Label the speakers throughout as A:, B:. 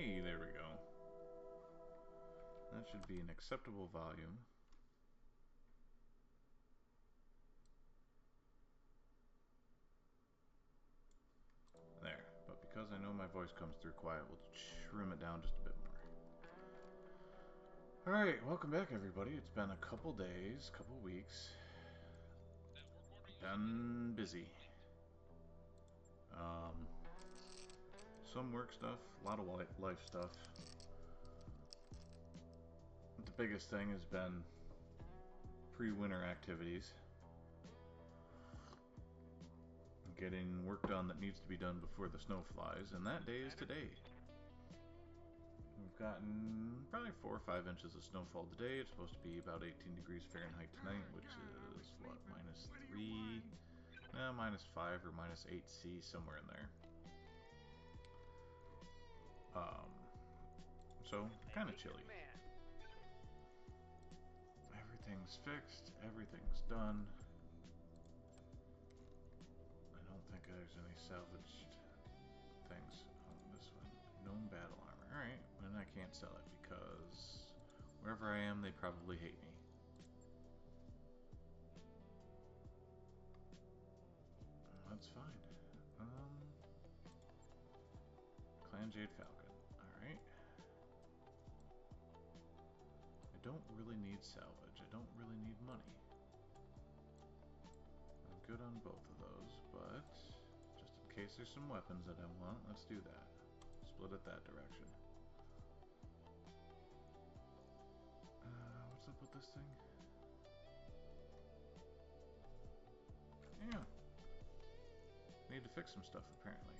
A: Hey, there we go. That should be an acceptable volume. There. But because I know my voice comes through quiet, we'll trim it down just a bit more. Alright, welcome back everybody. It's been a couple days, couple weeks. Been busy. Some work stuff, a lot of life stuff. The biggest thing has been pre-winter activities. Getting work done that needs to be done before the snow flies, and that day is today. We've gotten probably 4 or 5 inches of snowfall today. It's supposed to be about 18 degrees Fahrenheit tonight, which is, what, -3? No, -5 or -8°C, somewhere in there. So, kind of chilly. Everything's fixed, everything's done. I don't think there's any salvaged things on this one. Known battle armor. Alright, and I can't sell it because wherever I am, they probably hate me. That's fine. Clan Jade Falcon. Alright. I don't really need salvage. I don't really need money. I'm good on both of those, but just in case there's some weapons that I want, let's do that. Split it that direction. What's up with this thing? Yeah. Need to fix some stuff, apparently.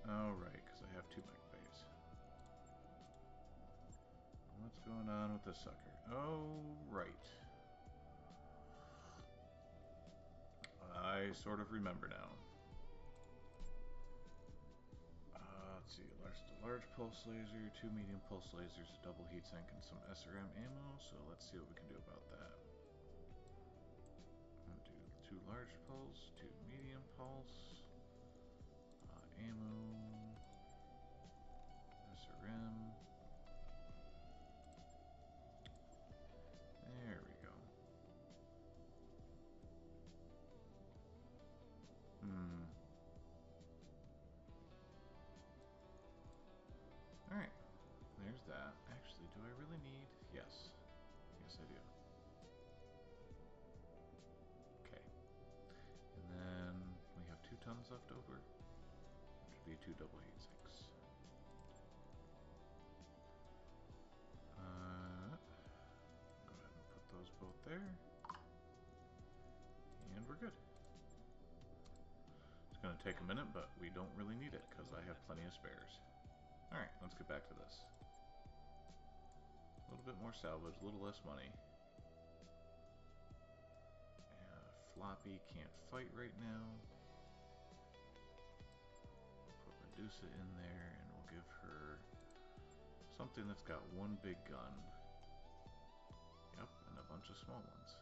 A: Oh, right, because I have 2 megabytes. What's going on with this sucker? Oh, right. I sort of remember now. Let's see, large pulse laser, 2 medium pulse lasers, a double heatsink, and some SRM ammo. So let's see what we can do about that. I'll do 2 large pulse, 2 medium pulse, ammo, SRM. There we go. Alright, there's that. Actually, do I really need? Yes. Yes, I do. Okay. And then we have 2 tons left over, which would be 2 double heat sinks. Go ahead and put those both there. And we're good. It's going to take a minute, but we don't really need it because I have plenty of spares. Alright, let's get back to this. A little bit more salvage, a little less money. Floppy can't fight right now. Put Medusa in there and we'll give her something that's got 1 big gun. Yep, and a bunch of small ones.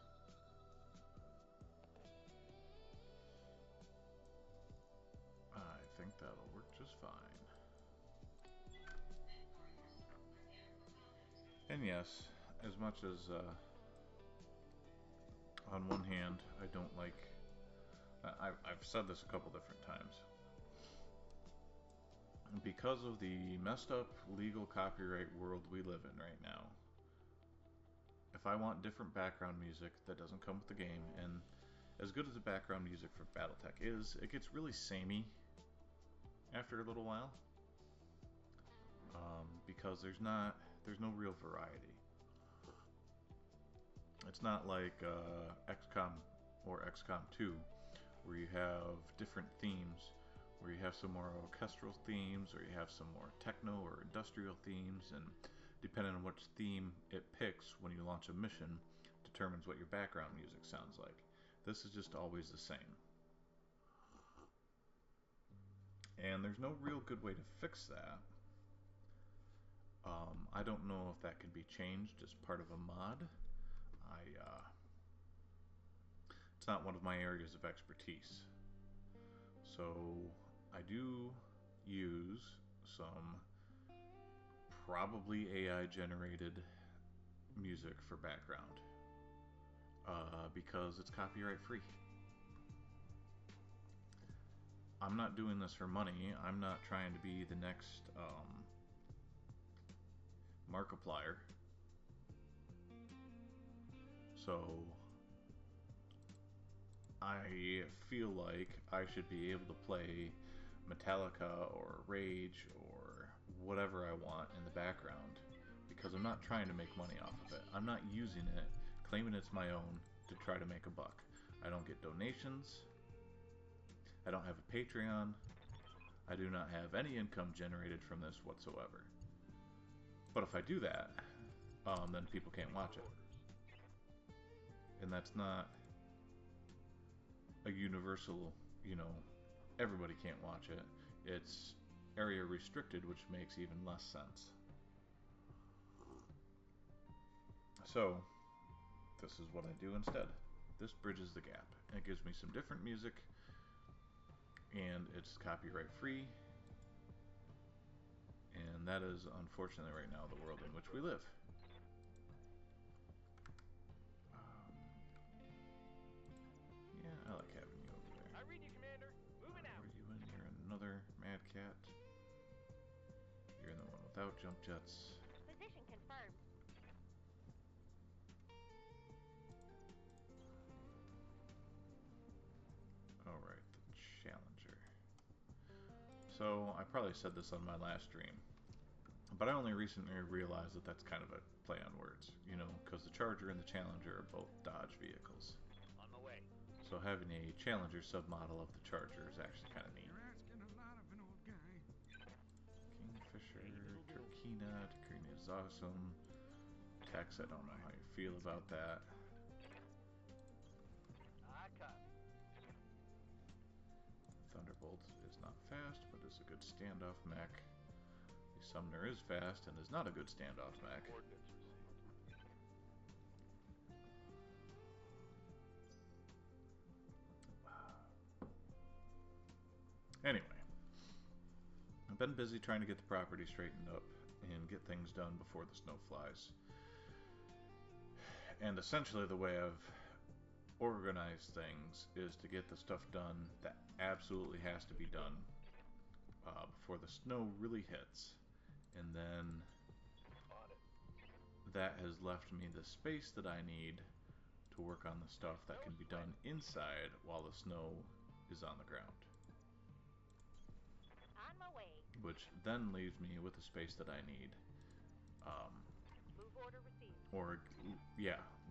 A: I think that'll work just fine. And yes, as much as on one hand I don't like, I've said this a couple different times, because of the messed up legal copyright world we live in right now, if I want different background music that doesn't come with the game, and as good as the background music for BattleTech is, it gets really samey after a little while, because there's no real variety. It's not like XCOM or XCOM 2, where you have different themes, where you have some more orchestral themes, or you have some more techno or industrial themes, and depending on which theme it picks when you launch a mission, determines what your background music sounds like. This is just always the same. And there's no real good way to fix that. I don't know if that can be changed as part of a mod. It's not one of my areas of expertise. So I do use some probably AI generated music for background because it's copyright free. I'm not doing this for money. I'm not trying to be the next Markiplier. So I feel like I should be able to play Metallica or Rage or whatever I want in the background because I'm not trying to make money off of it. I'm not using it, claiming it's my own to try to make a buck. I don't get donations. I don't have a Patreon. I do not have any income generated from this whatsoever. But if I do that, then people can't watch it. And that's not a universal, everybody can't watch it. It's area restricted, which makes even less sense. So, this is what I do instead. This bridges the gap. It gives me some different music, and it's copyright free. And that is, unfortunately, right now, the world in which we live. Yeah, I like having you over there.
B: I read you, Commander. Moving out.
A: Are you in? You're another Mad Cat. You're in the one without jump jets.
C: Position confirmed.
A: Alright, the Challenger. So, I probably said this on my last stream, but I only recently realized that that's kind of a play on words, because the Charger and the Challenger are both Dodge vehicles.
B: On my way.
A: So having a Challenger submodel of the Charger is actually kind of neat.
D: You're asking a lot of an old guy.
A: Kingfisher, Turkina. Turkina is awesome. Tex, I don't know how you feel about that.
B: I copy.
A: Thunderbolt is not fast, but is a good standoff mech. The Sumner is fast and is not a good standoff mech.
B: Ordnance received.
A: Anyway, I've been busy trying to get the property straightened up and get things done before the snow flies. And essentially the way I've organized things is to get the stuff done that absolutely has to be done before the snow really hits. And then that has left me the space that I need to work on the stuff that can be done inside while the snow is on the ground.
C: On my way.
A: Which then leaves me with the space that I need.
C: Move order received.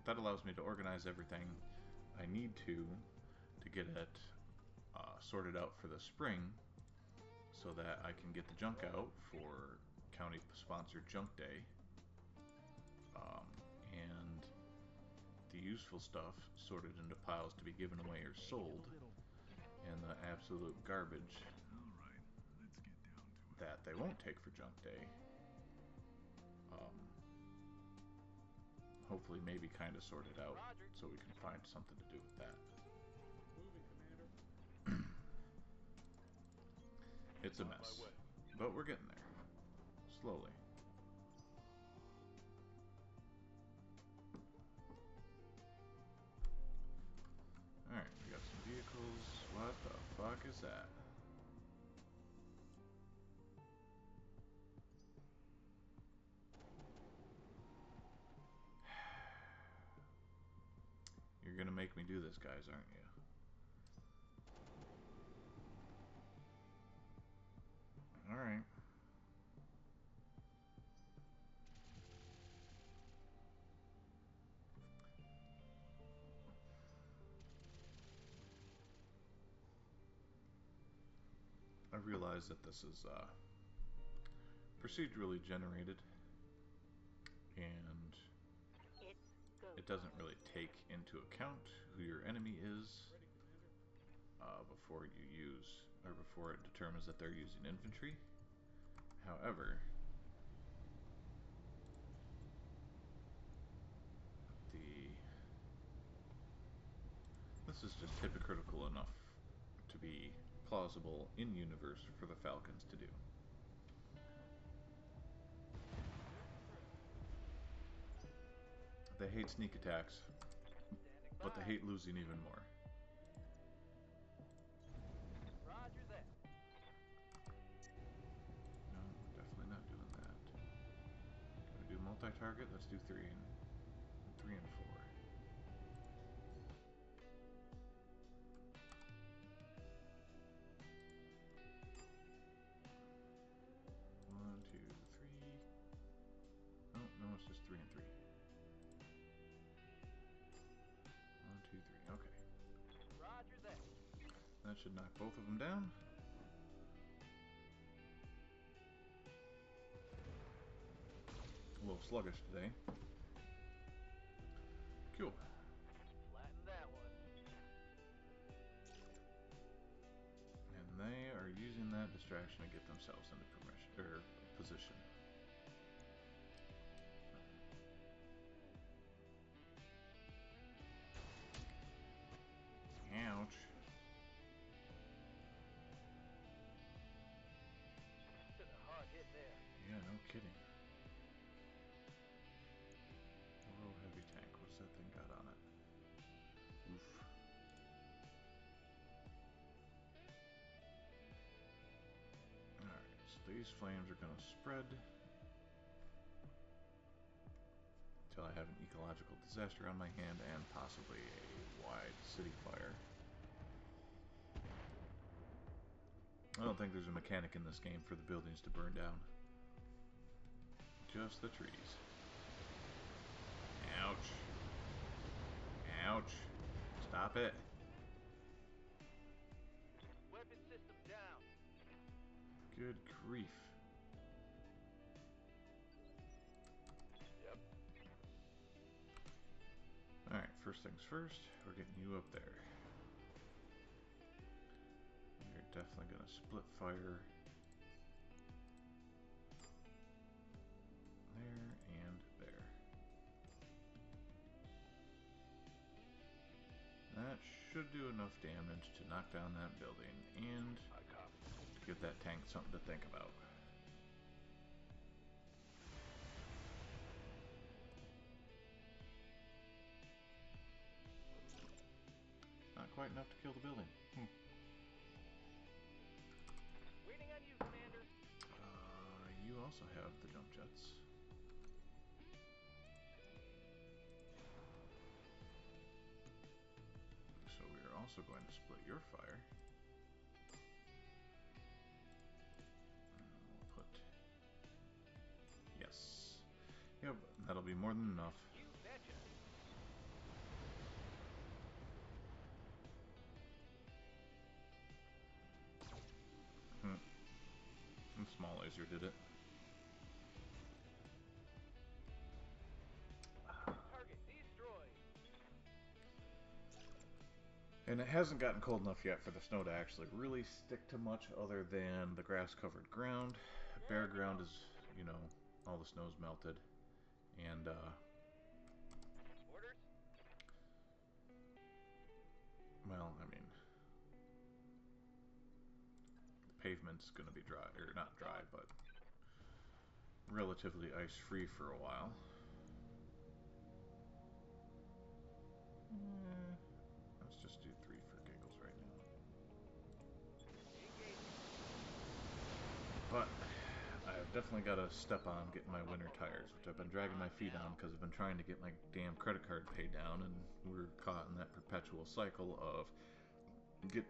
A: That allows me to organize everything I need to get it sorted out for the spring so that I can get the junk out for county-sponsored junk day. And the useful stuff sorted into piles to be given away or sold, and the absolute garbage that they won't take for junk day. Hopefully maybe kind of sorted out so we can find something to do with that.
D: Moving, Commander.
A: It's a mess, but we're getting there, slowly. Alright, we got some vehicles. What the fuck is that? You're gonna make me do this, guys, aren't you? Alright. I realize that this is procedurally generated, and it doesn't really take into account who your enemy is before it determines that they're using infantry. However, this is just hypocritical enough to be plausible in-universe for the Falcons to do. They hate sneak attacks, but they hate losing even more.
B: Roger that.
A: No, definitely not doing that. Can we do multi-target? Let's do 3 and 4. One, two, three. Oh, no, it's just 3 and 3. 1, 2, 3. Okay.
B: Roger that.
A: That should knock both of them down. A little sluggish today. Cool.
B: Flatten that one.
A: And they are using that distraction to get themselves into position. Ouch.
B: Took a hard hit there.
A: Yeah, no kidding. World heavy tank. What's that thing got on it? Oof. Alright, so these flames are going to spread until I have an ecological disaster on my hand and possibly a wide city fire. I don't think there's a mechanic in this game for the buildings to burn down. Just the trees. Ouch. Ouch. Stop it.
B: Weapon system down.
A: Good grief.
B: Yep.
A: Alright, first things first, we're getting you up there. You're definitely going to split fire there and there. That should do enough damage to knock down that building and to give that tank something to think about. Not quite enough to kill the building.
B: Waiting on you, Commander.
A: You also have the jump jets. So we are also going to split your fire. We'll put... Yes. Yep, that'll be more than enough.
B: You betcha.
A: A small laser did it.
B: Target destroyed.
A: And it hasn't gotten cold enough yet for the snow to actually really stick to much other than the grass-covered ground. Bare ground is, you know, all the snow's melted. And,
B: Orders?
A: well, I mean, the pavement's going to be dry, or not dry, but relatively ice-free for a while. Let's just do 3 for giggles right now. But I've definitely got to step on getting my winter tires, which I've been dragging my feet on because I've been trying to get my damn credit card paid down, and we're caught in that perpetual cycle of get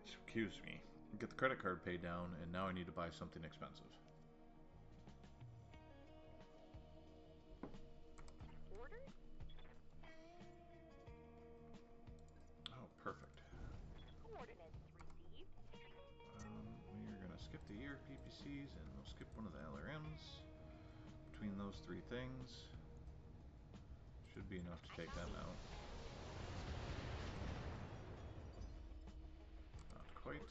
A: the credit card paid down, and now I need to buy something expensive.
C: Orders?
A: Oh, perfect.
C: Coordinates received.
A: We are going to skip the ER PPCs, and we'll skip one of the LRMs. Between those 3 things, should be enough to take them out. Not quite.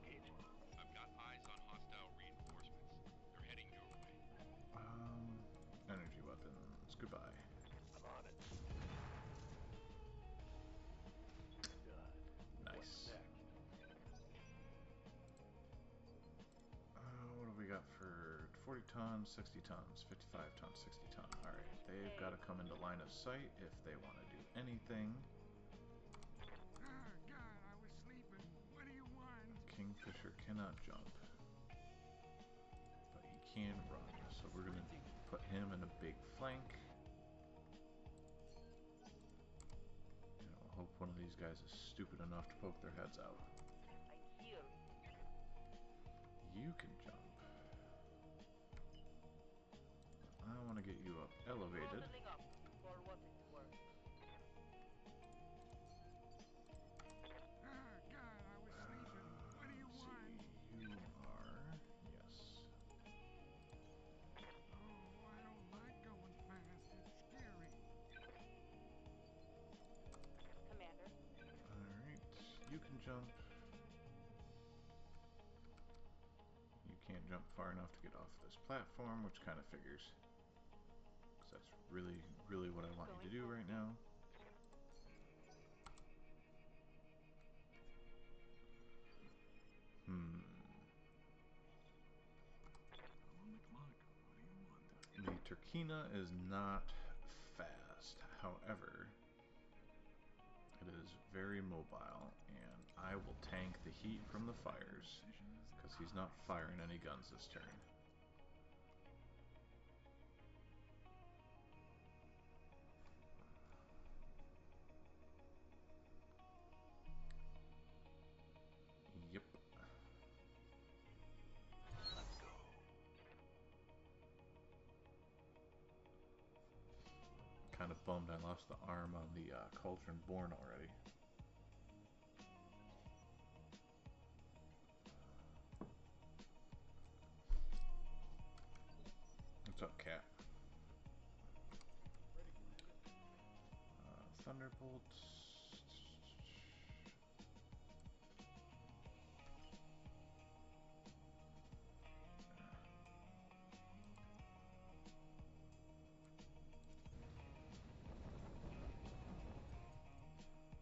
E: Engaging. I've got eyes on hostile reinforcements. They're heading your way.
A: Energy weapons. Goodbye.
B: I'm on it.
A: 40 tons, 60 tons, 55 tons, 60 ton. Alright, they've got to come into line of sight if they want to do anything.
D: Ah, God, I was sleeping. What do you want?
A: Kingfisher cannot jump, but he can run, so we're going to put him in a big flank. And we'll hope one of these guys is stupid enough to poke their heads out.
B: I'm here.
A: You can jump. I want to get you up elevated.
B: Modeling up for what it's worth.
D: Ah, God, I was sleeping. What do you
A: Let's
D: want?
A: see, you are... yes.
D: Oh, I don't like going fast. It's scary.
C: Commander.
A: Alright, you can jump. You can't jump far enough to get off this platform, which kind of figures. Because that's really, really what I want you to do right now.
D: I'm on the clock. What do you want?
A: The Turkina is not fast. However, it is very mobile, and I will tank the heat from the fires, because he's not firing any guns this turn. Yep.
E: Let's go.
A: Kind of bummed I lost the arm on the Cauldron Born already. What's up, Cat?
D: Ready, Commander?
A: Thunderbolt.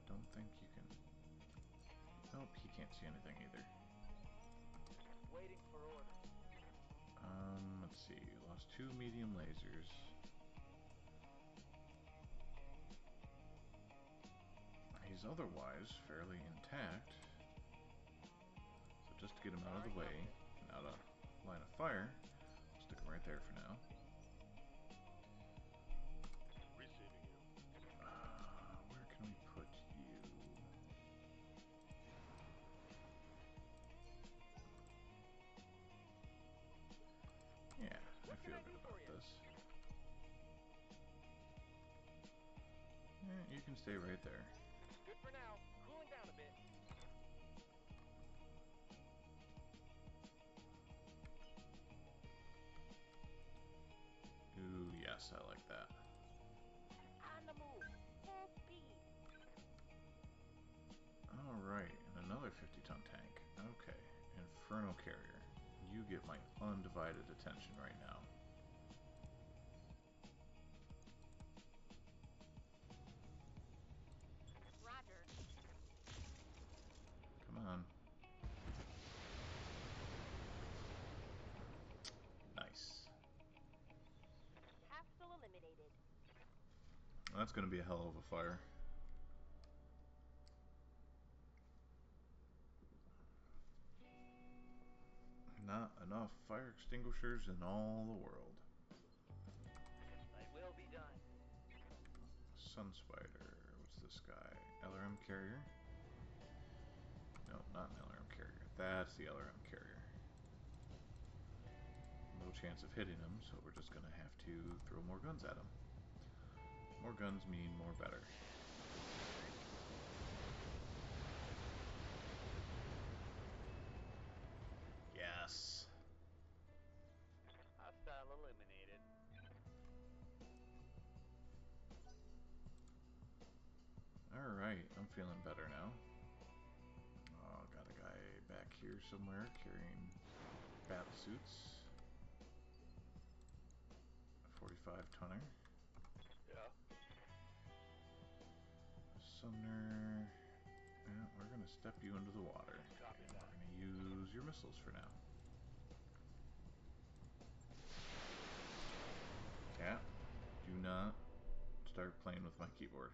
A: Don't think you can... Nope, he can't see anything either.
B: Waiting for orders.
A: Let's see. Lost 2 medium lasers. He's otherwise fairly intact. So just to get him out of the way, and out of line of fire, stick him right there for now.
E: Receiving you.
A: Where can we put you? Yeah, I feel good about this. Yeah, you can stay right there.
B: Good for now. Cooling down a bit.
A: Ooh, yes, I like that.
C: On the move. Full speed.
A: Alright, and another 50-ton tank. Okay, Inferno Carrier. You get my undivided attention right now.
C: Roger.
A: Come on. Nice.
C: Hostile eliminated.
A: That's going to be a hell of a fire. Not enough fire extinguishers in all the world.
B: I will be done.
A: Sun Spider. What's this guy? LRM Carrier? No, not an LRM Carrier. That's the LRM Carrier. No chance of hitting him, so we're just going to have to throw more guns at him. More guns mean more better. Yes.
B: Hostile eliminated.
A: Alright, I'm feeling better now. Oh, got a guy back here somewhere carrying battle suits. A 45-tonner.
B: Yeah.
A: Sumner. Yeah, we're going to step you into the water.
B: Copy
A: And
B: that.
A: we're going to use your missiles for now. not start playing with my keyboard.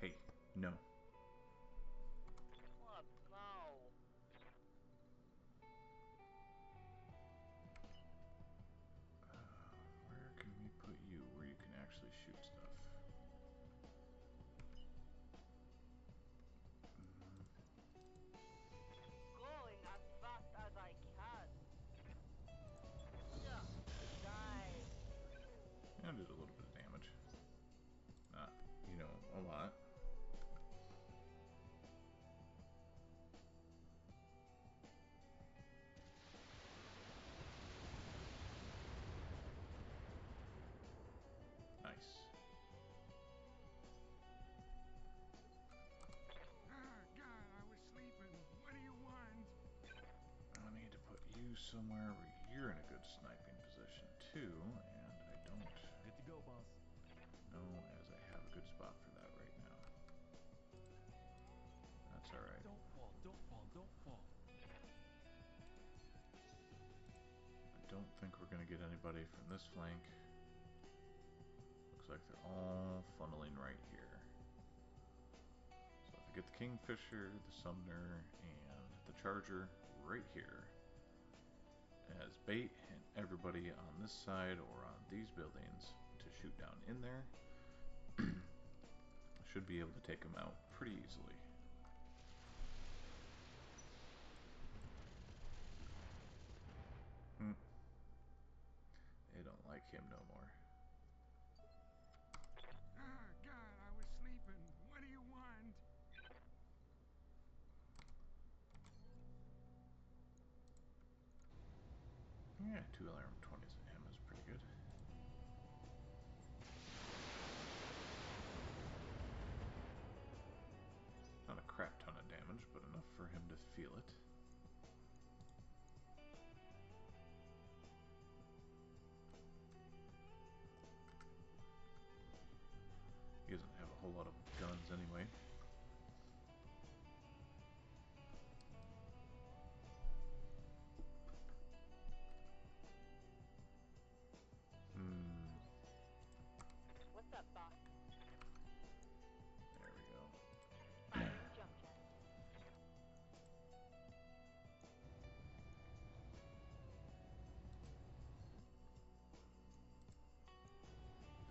A: Hey, no.
B: What? No.
A: Where can we put you where you can actually shoot stuff?
C: Going as fast as I can.
B: Yeah. Die.
A: I did a little bit of damage. Not, you know, a lot. Nice.
D: God, I was sleeping. What do you want?
A: I need to put you somewhere where you're in a good sniping position too, and I don't
F: Good to go, boss.
A: know as I have a good spot for that right now. That's alright.
F: Don't fall, don't fall, don't fall.
A: I don't think we're gonna get anybody from this flank. Looks like they're all funneling right here. So if I get the Kingfisher, the Sumner, and the Charger right here as bait, and everybody on this side or on these buildings to shoot down in there, should be able to take them out pretty easily. They don't like him no more.
D: God, I was sleeping. What do you want?
A: Yeah, 2 alarm 20s at him is pretty good. Not a crap ton of damage, but enough for him to feel it. He doesn't have a whole lot of guns anyway.
C: What's up, boss?
A: There we go.
C: Firing jump jet.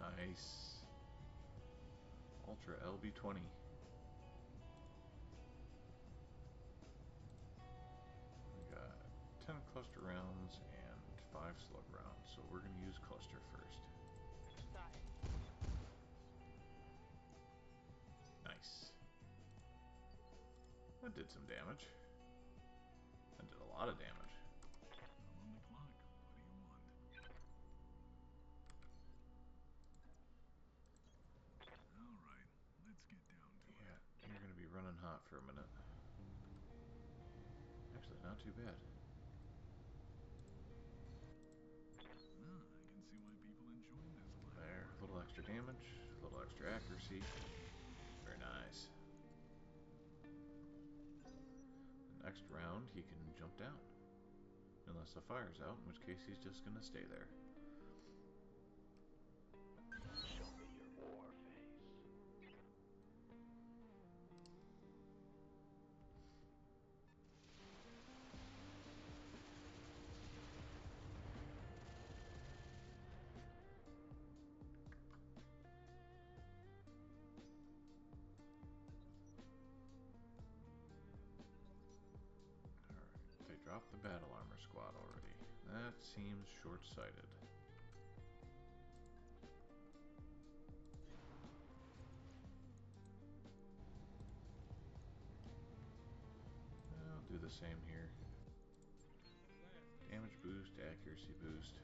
A: Nice. Ultra LB20. We got 10 cluster rounds and 5 slug rounds, so we're going to use cluster first.
C: Got it.
A: Nice. That did some damage. That did a lot of damage.
D: I'm on the clock. What do you want? All right, let's get down to it.
A: Yeah, you're going to be running hot for a minute. Actually, not too bad.
D: Ah, I can see why people enjoy this life.
A: There, a little extra damage, a little extra accuracy. Very nice. Next round, he can jump down. Unless the fire's out, in which case he's just going to stay there.
B: Show me your war face.
A: Alright, they dropped the battle armor squad already. That seems short-sighted. I'll do the same here. Damage boost, accuracy boost.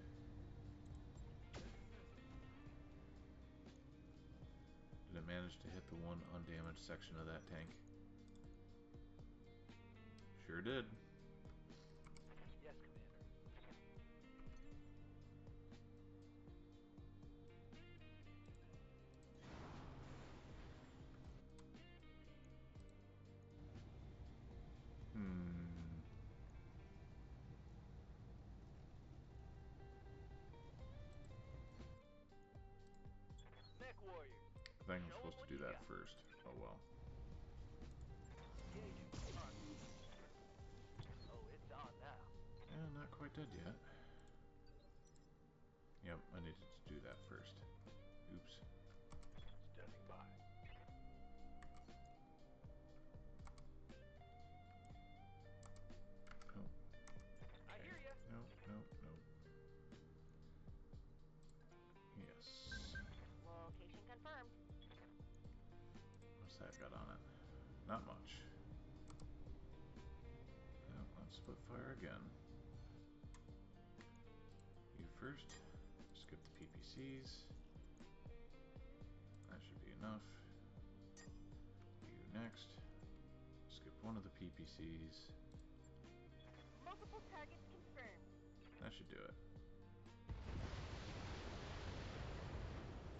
A: Did it manage to hit the one undamaged section of that tank? Sure did.
B: Yes, Commander. warriors.
A: I think I'm supposed to do that first. Oh well.
B: Engaging target. Oh, it's on now.
A: Yeah, not quite dead yet. Yep, I needed to do that first. Oops.
B: Standing by.
A: Nope.
B: I hear ya.
A: Nope, nope, nope. Yes.
C: Location confirmed.
A: What's that got on it? Not much. Well, let's split fire again. You first. Skip the PPCs. That should be enough. You next. Skip one of the PPCs.
C: Multiple targets confirmed.
A: That should do it.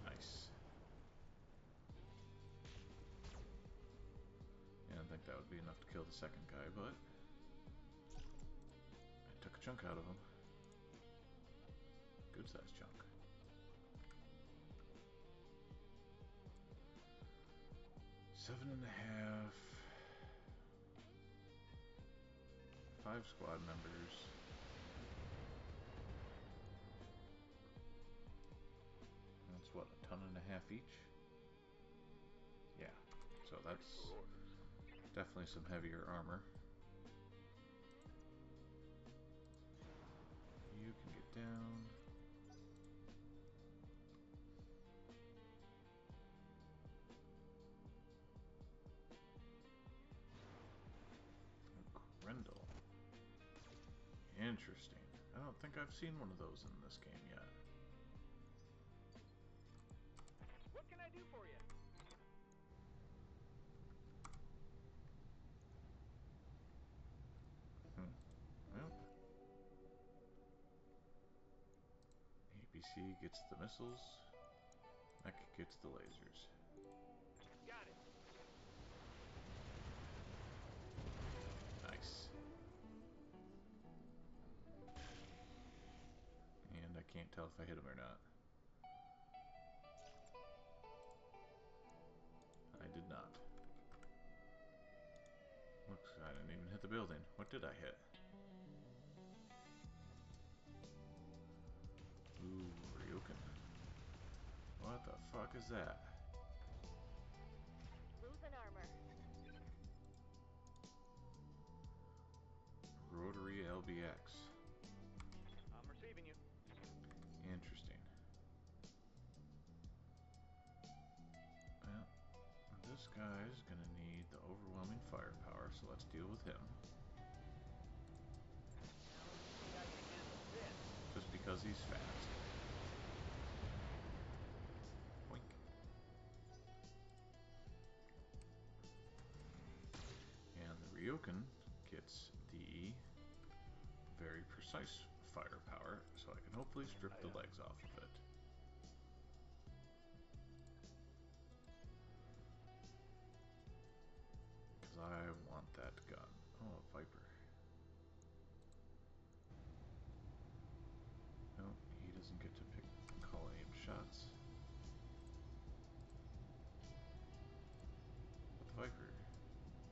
A: Nice. Yeah, I didn't think that would be enough to kill the second guy, but I took a chunk out of him. Good sized chunk. Seven and a half. 5 squad members. That's what, a ton and a half each? Yeah, so that's definitely some heavier armor. You can get down. Grendel. Interesting. I don't think I've seen one of those in this game yet.
B: What can I do for you?
A: Well, APC gets the missiles. Mech gets the lasers.
B: Got it.
A: Nice. And I can't tell if I hit him or not. I did not. Looks, I didn't even hit the building. What did I hit? Ooh, Ryokan. What the fuck is that?
C: Losing armor.
A: Rotary LBX.
B: I'm receiving you.
A: Interesting. Well, this guy's gonna need the overwhelming firepower, so let's deal with him.
B: See how you handle this.
A: Just because he's fast. Boink. And the Ryokan gets the very precise firepower, so I can hopefully strip the legs off of it. Because I want that gun. Oh, a Viper. No, he doesn't get to call aim shots. But the Viper,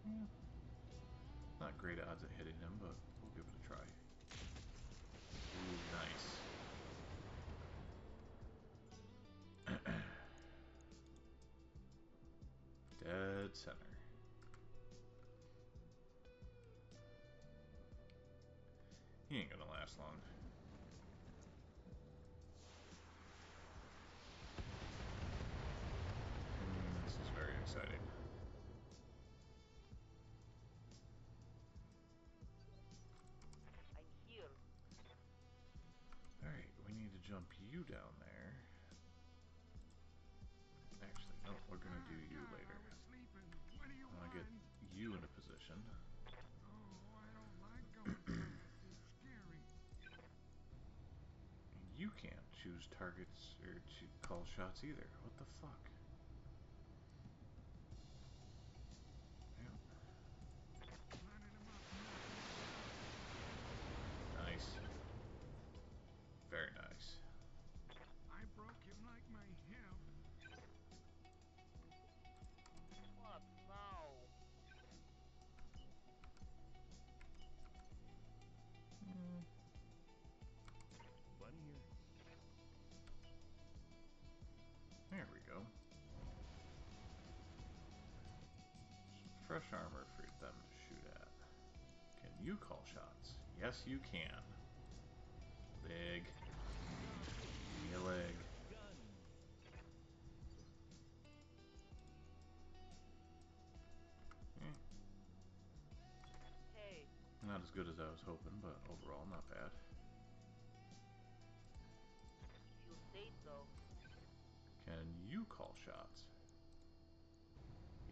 A: yeah, not great odds at hitting him, but we'll give it a try. Ooh, nice. Dead center. He ain't gonna last long. This is very exciting.
C: I'm here.
A: Alright, we need to jump you down there. Actually, no, we're gonna do you
D: God,
A: later.
D: I was sleeping. What do you
A: I
D: want?
A: wanna get you in a position.
D: Oh, I don't like going fast. It's scary.
A: You can't choose targets or call shots either. What the fuck? Yep.
D: Lining them up now.
A: Nice. Very nice.
D: I broke him like my hip.
A: fresh armor for them to shoot at. Can you call shots? Yes, you can. Leg. Give me a leg.
F: Gun.
B: Hey,
A: Not as good as I was hoping, but overall not bad.
B: if you say so.
A: Can you call shots?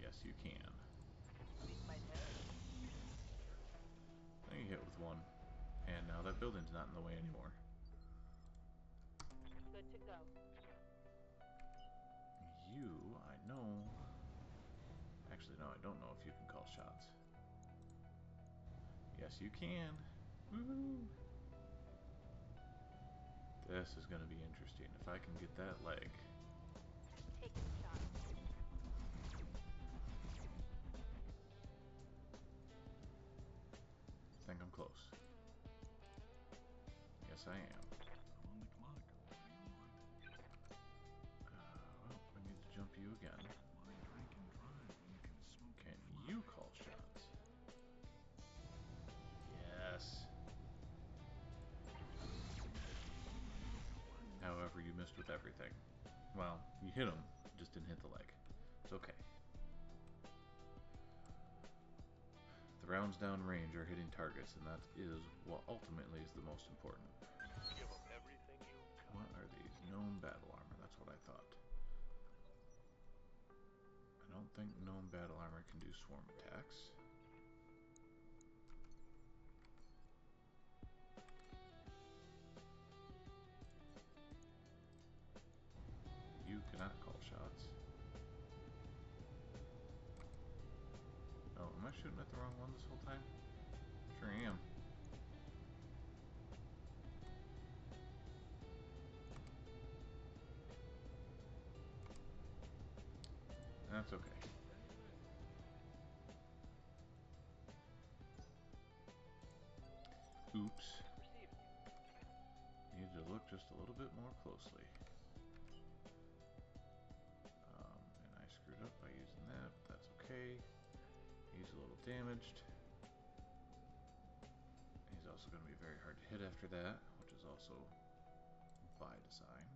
A: Yes, you can.
B: Beat might hurt.
A: Now you hit with one. And now that building's not in the way anymore.
B: Good to go.
A: You, I know. Actually, no, I don't know if you can call shots. Yes, you can. Woohoo! This is going to be interesting. If I can get that leg.
C: Taking shots.
A: I think I'm close. Yes, I am.
D: I'm on the clock. What do you want?
A: Well, I need to jump you again.
D: Why drink and drive when you can smoke
A: Can
D: and fly?
A: you call shots? Yes. However, you missed with everything. Well, you hit him, just didn't hit the leg. It's okay. The rounds down range are hitting targets, and that is what ultimately is the most important.
E: Give them everything you've got.
A: What are these? Gnome battle armor. That's what I thought. I don't think gnome battle armor can do swarm attacks. You cannot call shots. Oh, am I shooting at the wrong one this whole time? Sure am. That's okay. Oops.
B: Received you.
A: Need to look just a little bit more closely. And I screwed up by using that, but that's okay. He's a little damaged. He's also going to be very hard to hit after that, which is also by design.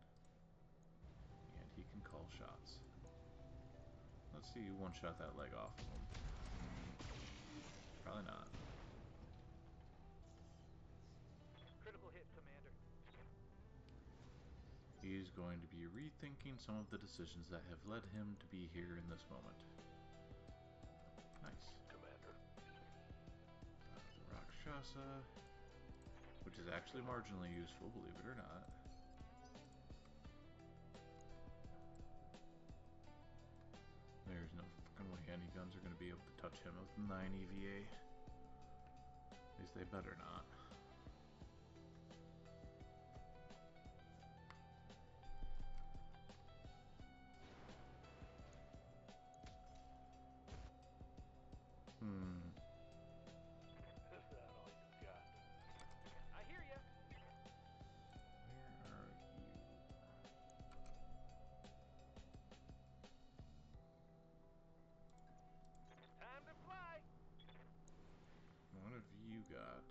A: And he can call shots. Let's see you one-shot that leg off of him. Probably not.
B: Critical hit, Commander.
A: He's going to be rethinking some of the decisions that have led him to be here in this moment. Nice.
E: Commander.
A: The Rakshasa, which is actually marginally useful, believe it or not. There's no fucking way any guns are going to be able to touch him with 9 EVA. At least they better not.
E: Is that all you got?
B: I hear ya.
A: Where are you?
B: Time to fly.
A: What have you got?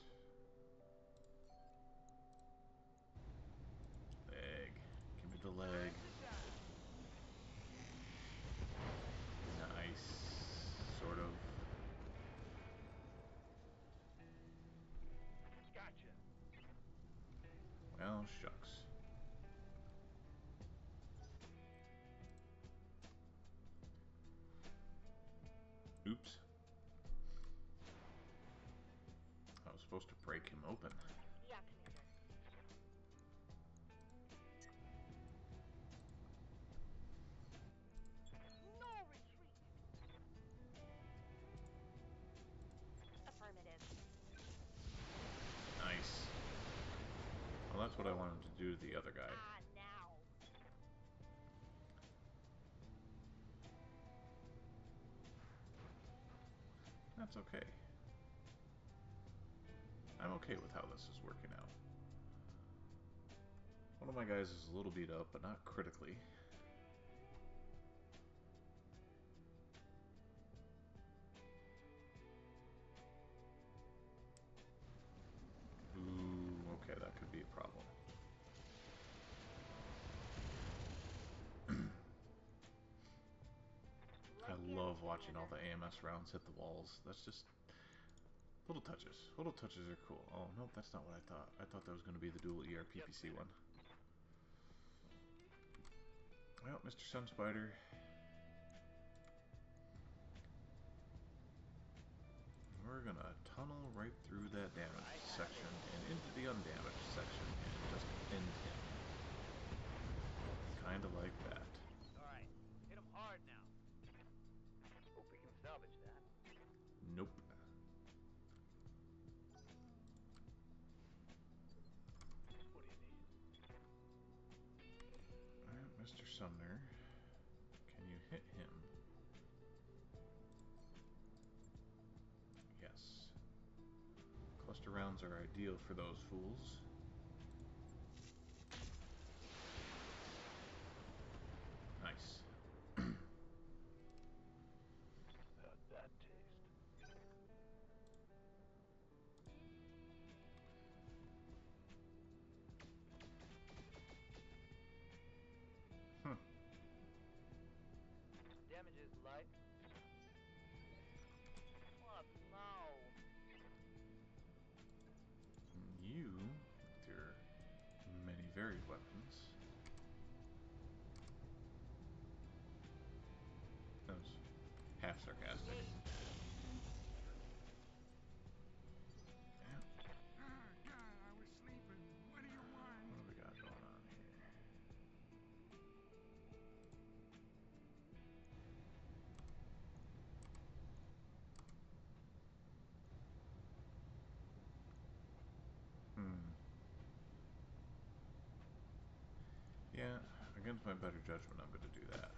A: Leg. Give me the leg.
B: Time to die.
A: Nice. Sort of.
B: Gotcha.
A: Well, shucks. Oops. I was supposed to break him open.
C: Yeah, Commander. No retreat. Affirmative.
A: Nice. Well, that's what I wanted to do to the other guy.
C: Ah, now.
A: That's okay. I'm okay with how this is working out. One of my guys is a little beat up, but not critically. love watching all the AMS rounds hit the walls. That's just little touches. Little touches are cool. Oh, nope, that's not what I thought. I thought that was going to be the dual ERPPC one. Well, Mr. Sunspider. We're going to tunnel right through that damaged section and into the undamaged section and just end him. Kind of like that.
B: Alright, hit him hard now. Hope we can salvage that.
A: Nope.
B: What do you need?
A: Alright, Mr. Sumner. Can you hit him? Yes. Cluster rounds are ideal for those fools. Nice.
B: How'd that taste? Damage is light. What? No.
A: You, with your many varied weapons. That was half sarcastic. Yeah.
D: Ah, God, I was sleeping. What do you want?
A: What do we got going on here? Yeah, against my better judgment, I'm going to do that.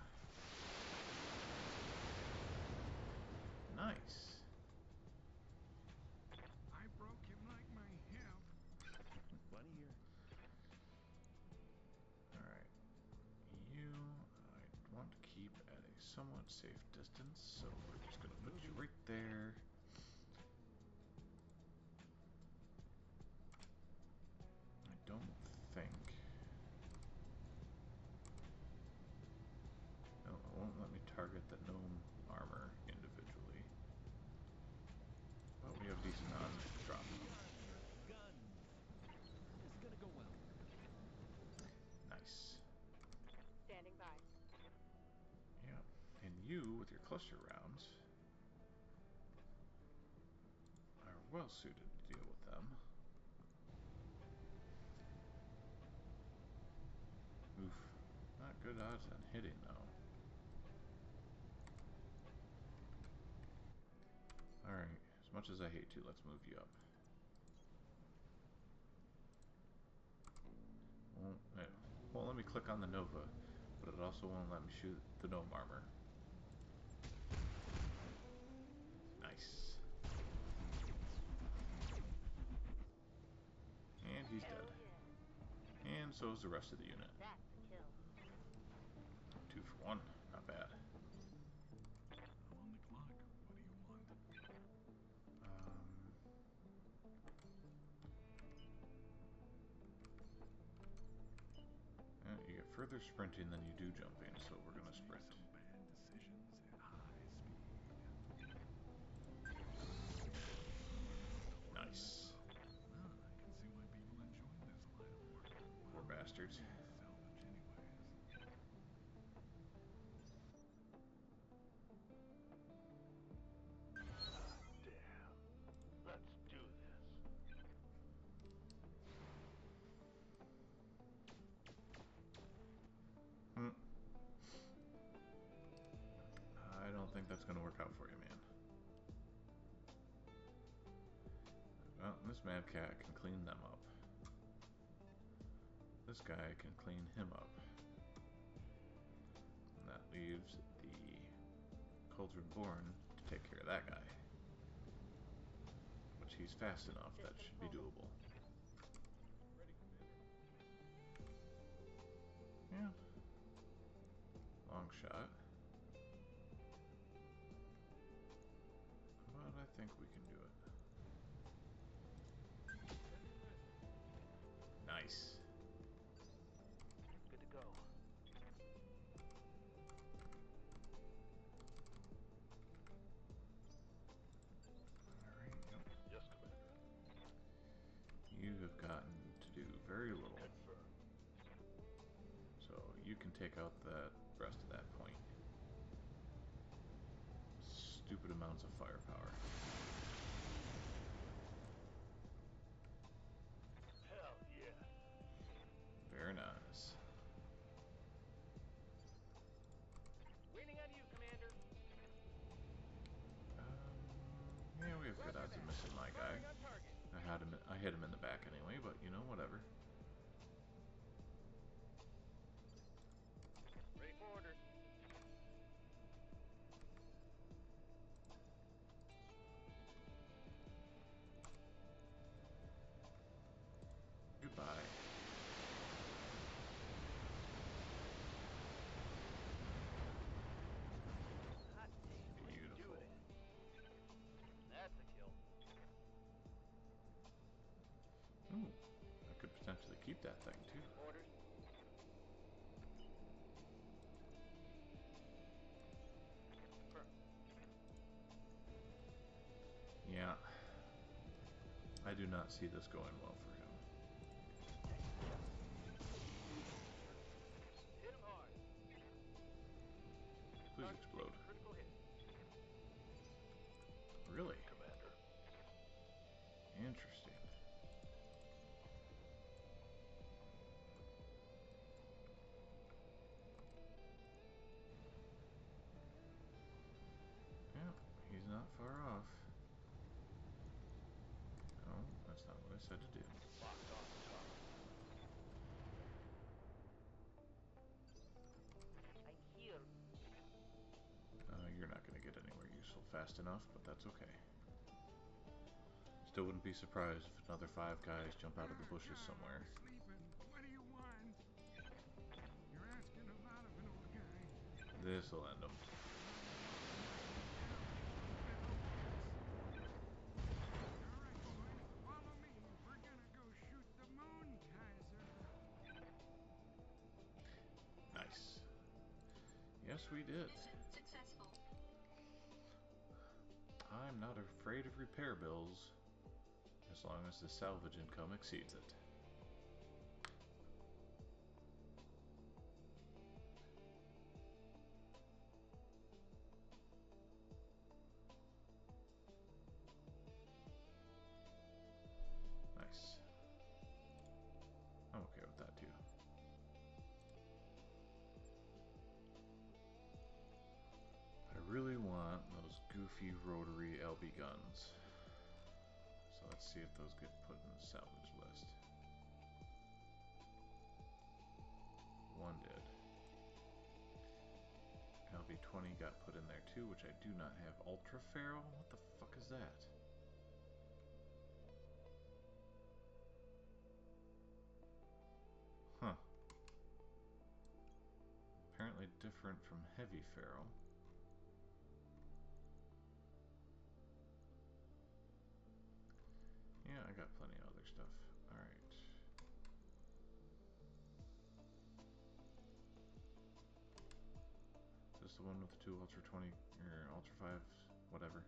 A: Nice.
D: I broke him like my hip.
F: Bunny here.
A: Alright. You, I want to keep at a somewhat safe distance, so we're just going to put you right there. I don't think... No, it won't let me target the gnome armor individually. But we have decent on drop.
F: Gun. This is gonna go well.
A: Nice.
C: Standing by.
A: Yeah. And you, with your cluster rounds, are well suited to deal with them. Oof. Not good odds on hitting, though. Alright. As much as I hate to, let's move you up. Won't let me click on the Nova, but it also won't let me shoot the gnome armor. Nice. And he's
C: Hell
A: dead.
C: yeah.
A: And so is the rest of the unit.
C: That's a kill.
A: 2 for 1. Not bad.
D: I'm on the clock. What do you want?
A: You get further sprinting than you do jumping, so we're going to sprint.
D: Some bad decisions at high speed.
A: Nice.
D: Well, I can see why people enjoy this line of work.
A: Poor bastards.
D: Salvage anyways.
B: Damn. Let's do this.
A: I don't think that's going to work out for you, man. Well, this Mabcat can clean them up. This guy can clean him up. And that leaves the Cauldron Born to take care of that guy. Which he's fast enough, that should be doable. Yeah. Long shot. But I think we can do it. Nice.
B: Good to go.
A: take out that rest of that point. Stupid amounts of firepower.
B: Hell yeah.
A: Very nice.
B: Waiting on you, Commander.
A: Yeah, we have good odds of missing my guy.
B: Firing on target.
A: I hit him in the back anyway, but you know, whatever.
B: Ready for orders.
A: Goodbye.
B: Hot damn, let's do
A: Beautiful.
B: it. That's a kill.
A: Ooh, I could potentially keep that thing too.
B: Orders.
A: Yeah. I do not see this going well for him.
B: Hit him hard.
A: Please
B: Target
A: explode.
B: taking critical hit.
A: Really?
B: Commander.
A: Interesting. Yeah, he's not far off. No, that's not what I said to do.
B: Locked on target.
C: I'm here.
A: You're not going to get anywhere useful fast enough, but that's okay. Still wouldn't be surprised if another 5 guys jump out of the bushes
D: God,
A: somewhere.
D: I was sleeping. What do you want? You're asking a lot of an old guy.
A: This'll end him.
D: Alright, boys, follow me. We're gonna go shoot the moon Kaiser.
A: Nice. Yes, we did.
G: Mission successful.
A: I'm not afraid of repair bills, as long as the salvage income exceeds it. Nice. I'm okay with that too. I really want those goofy rotary LB guns. So let's see if those get put in the salvage list. One did. LB-20 got put in there too, which I do not have. Ultra Ferro? What the fuck is that? Huh. Apparently different from Heavy Ferro. Yeah, I got plenty of other stuff. Alright. Is this the one with the 2 Ultra 20 or Ultra 5s? Whatever.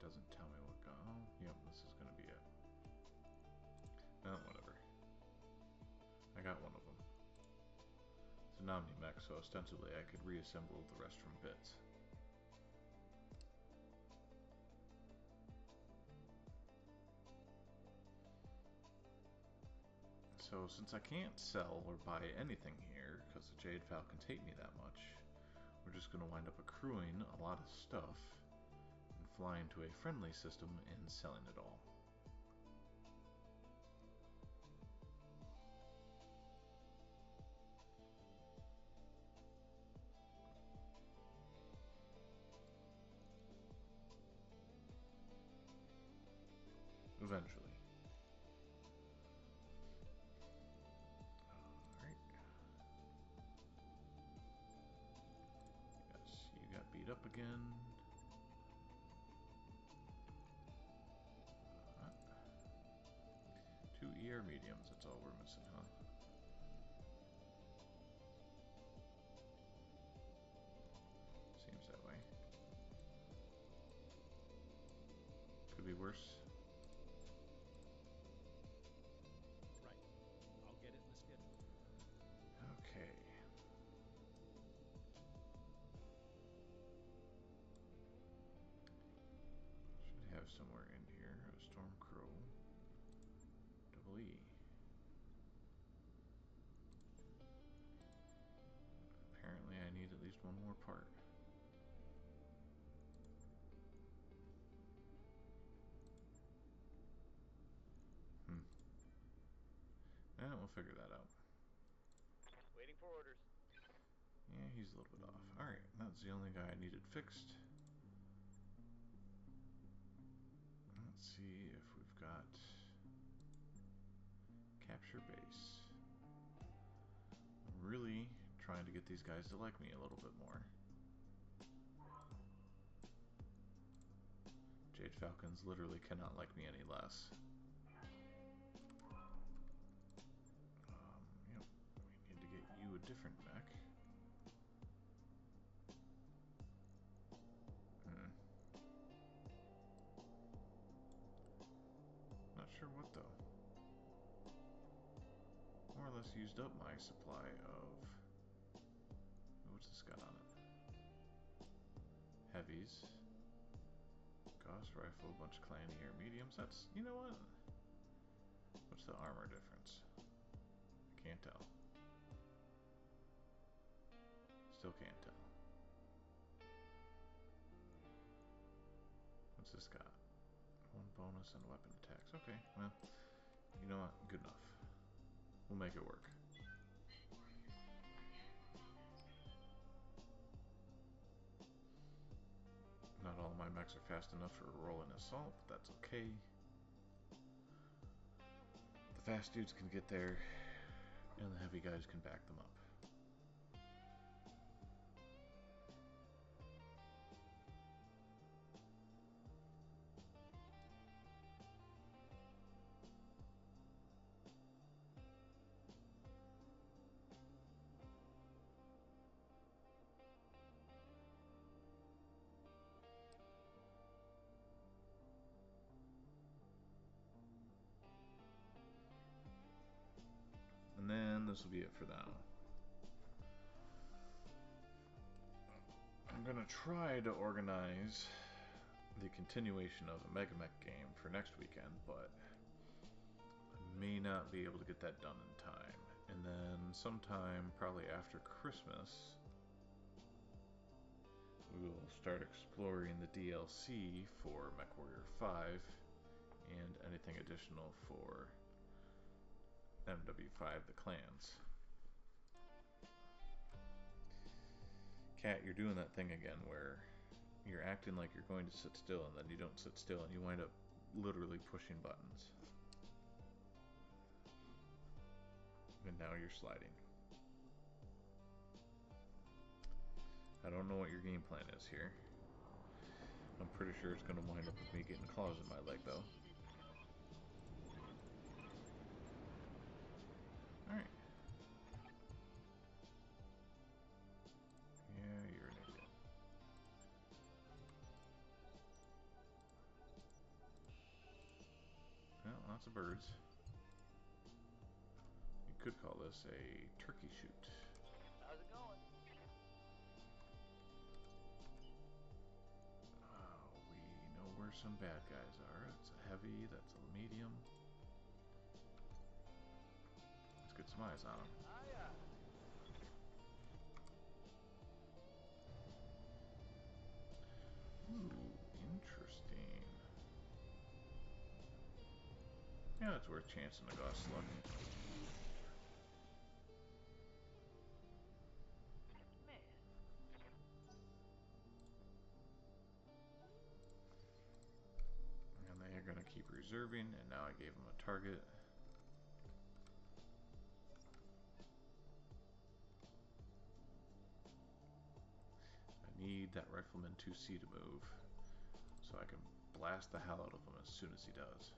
A: Doesn't tell me what gun. Oh, yep, this is gonna be it. No, whatever. I got one of them. It's an Omni mech, so ostensibly I could reassemble the rest from bits. So since I can't sell or buy anything here, because the Jade Falcons hate me that much, we're just going to wind up accruing a lot of stuff and flying to a friendly system and selling it all. Eventually. Alright. Yes, you got beat up again. 2 ER mediums, that's all we're missing, huh? Seems that way. Could be worse. He'll figure that out.
B: Waiting for orders.
A: Yeah, he's a little bit off. Alright, that's the only guy I needed fixed. Let's see if we've got capture base. I'm really trying to get these guys to like me a little bit more. Jade Falcons literally cannot like me any less. Yep, we need to get you a different mech. Not sure what though. More or less used up my supply of... What's this got on it? Heavies. Gauss rifle, bunch of clan air mediums. That's, you know what? What's the armor difference? I can't tell. Still can't tell. What's this got? One bonus and weapon attacks. Okay, well, you know what? Good enough. We'll make it work. Not all my mechs are fast enough for a roll in assault, but that's okay. The fast dudes can get there, and the heavy guys can back them up. And then this will be it for now. I'm gonna try to organize the continuation of a Mega Mech game for next weekend, but I may not be able to get that done in time. And then sometime probably after Christmas, we will start exploring the DLC for MechWarrior 5 and anything additional for MW5 The Clans. Cat, you're doing that thing again where you're acting like you're going to sit still and then you don't sit still and you wind up literally pushing buttons. And now you're sliding. I don't know what your game plan is here. I'm pretty sure it's going to wind up with me getting claws in my leg though. Alright. Yeah, you're an idiot. Well, lots of birds. You could call this a turkey shoot.
B: How's it going?
A: We know where some bad guys are. That's a heavy, that's a medium. Let's get some eyes on them. Ooh, interesting. Yeah, it's worth chancing a Gauss luck.
B: Man.
A: And they are going to keep reserving, and now I gave them a target. I need that Rifleman 2C to move, so I can blast the hell out of him as soon as he does.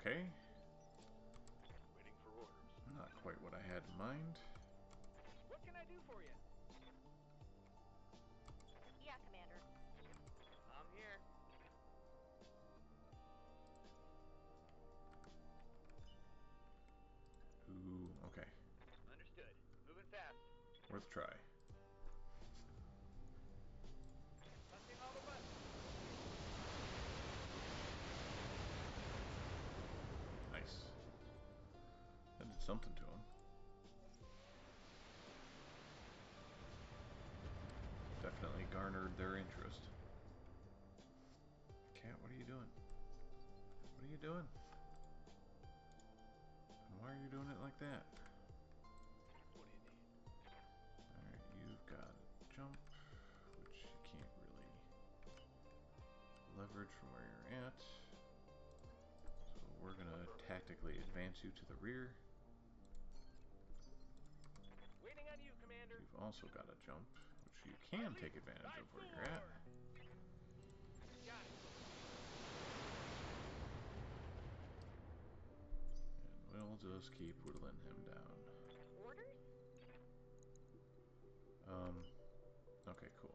A: Okay.
B: Waiting for orders.
A: Not quite what I had in mind.
B: What can I do for you?
C: Yeah, Commander.
B: I'm here.
A: Ooh, okay.
B: Understood. Moving fast.
A: Worth a try.
B: Punching all the buttons.
A: Nice. That did something to him. their interest. Cat, what are you doing? What are you doing? And why are you doing it like that?
E: What do you need?
A: Alright, you've got jump, which you can't really leverage from where you're at. So we're gonna tactically advance you to the rear.
B: Waiting on you, Commander.
A: You've also got a jump, which you can take advantage of where you're at.
B: Got it.
A: And we'll just keep whittling him down.
C: Orders?
A: Okay, cool.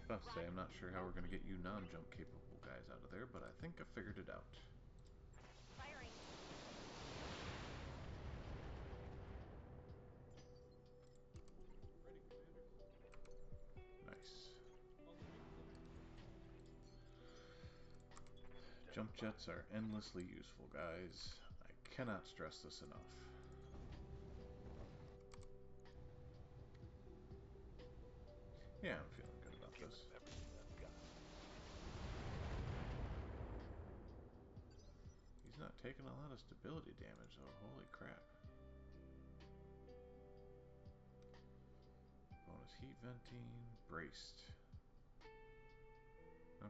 A: About to say, I'm not sure how we're going to get you non-jump capable guys out of there, but I think I figured it out.
C: Firing.
F: Ready, Commander.
A: Nice.
F: On the wing.
A: Jump jets are endlessly useful, guys. I cannot stress this enough. Yeah, I'm feeling good about
E: Give
A: this.
E: them everything I've got.
A: He's not taking a lot of stability damage, though. Holy crap. Bonus heat venting, braced.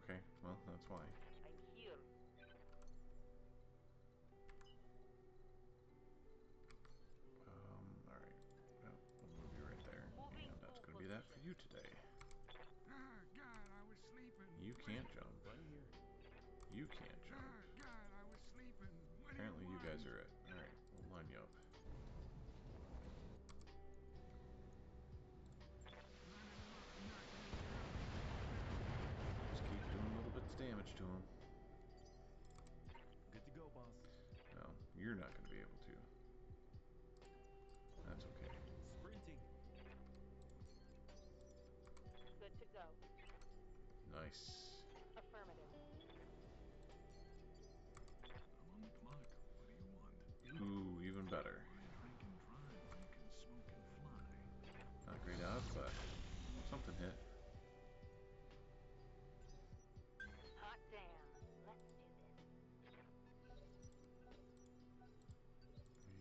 A: Okay, well, that's why.
C: I'm here.
A: Alright. Well, we'll move you right there.
C: Moving
A: And that's
C: to
A: going to be that for you today.
D: Ah, God, I was sleeping.
A: You can't jump.
F: Right here.
A: You can't jump.
D: Ah, God, I was sleeping. What do
A: Apparently you guys
D: want?
A: are it. Alright, we'll line you up. Just keep doing little bits of damage to him.
F: Good to go, boss.
A: No, you're not going to be able to. That's okay.
F: Sprinting.
C: Good to go.
A: Nice.
C: Affirmative.
D: I'm on the clock. What do you want?
A: Ooh, even better.
D: Why drink and drive when you can smoke and fly?
A: Not great odds, but something hit.
C: Hot damn. Let's do this.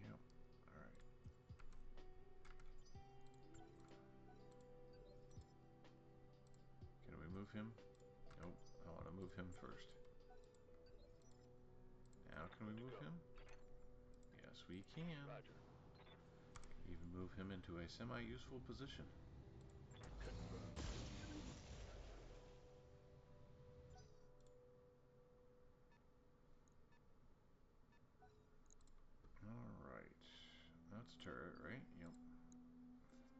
A: Yep. Alright. Can we move him? Nope. I want to move him first. Now can we move him? Yes, we can.
E: Roger.
A: Even move him into a semi-useful position.
E: Confirmed.
A: Alright. That's turret, right? Yep.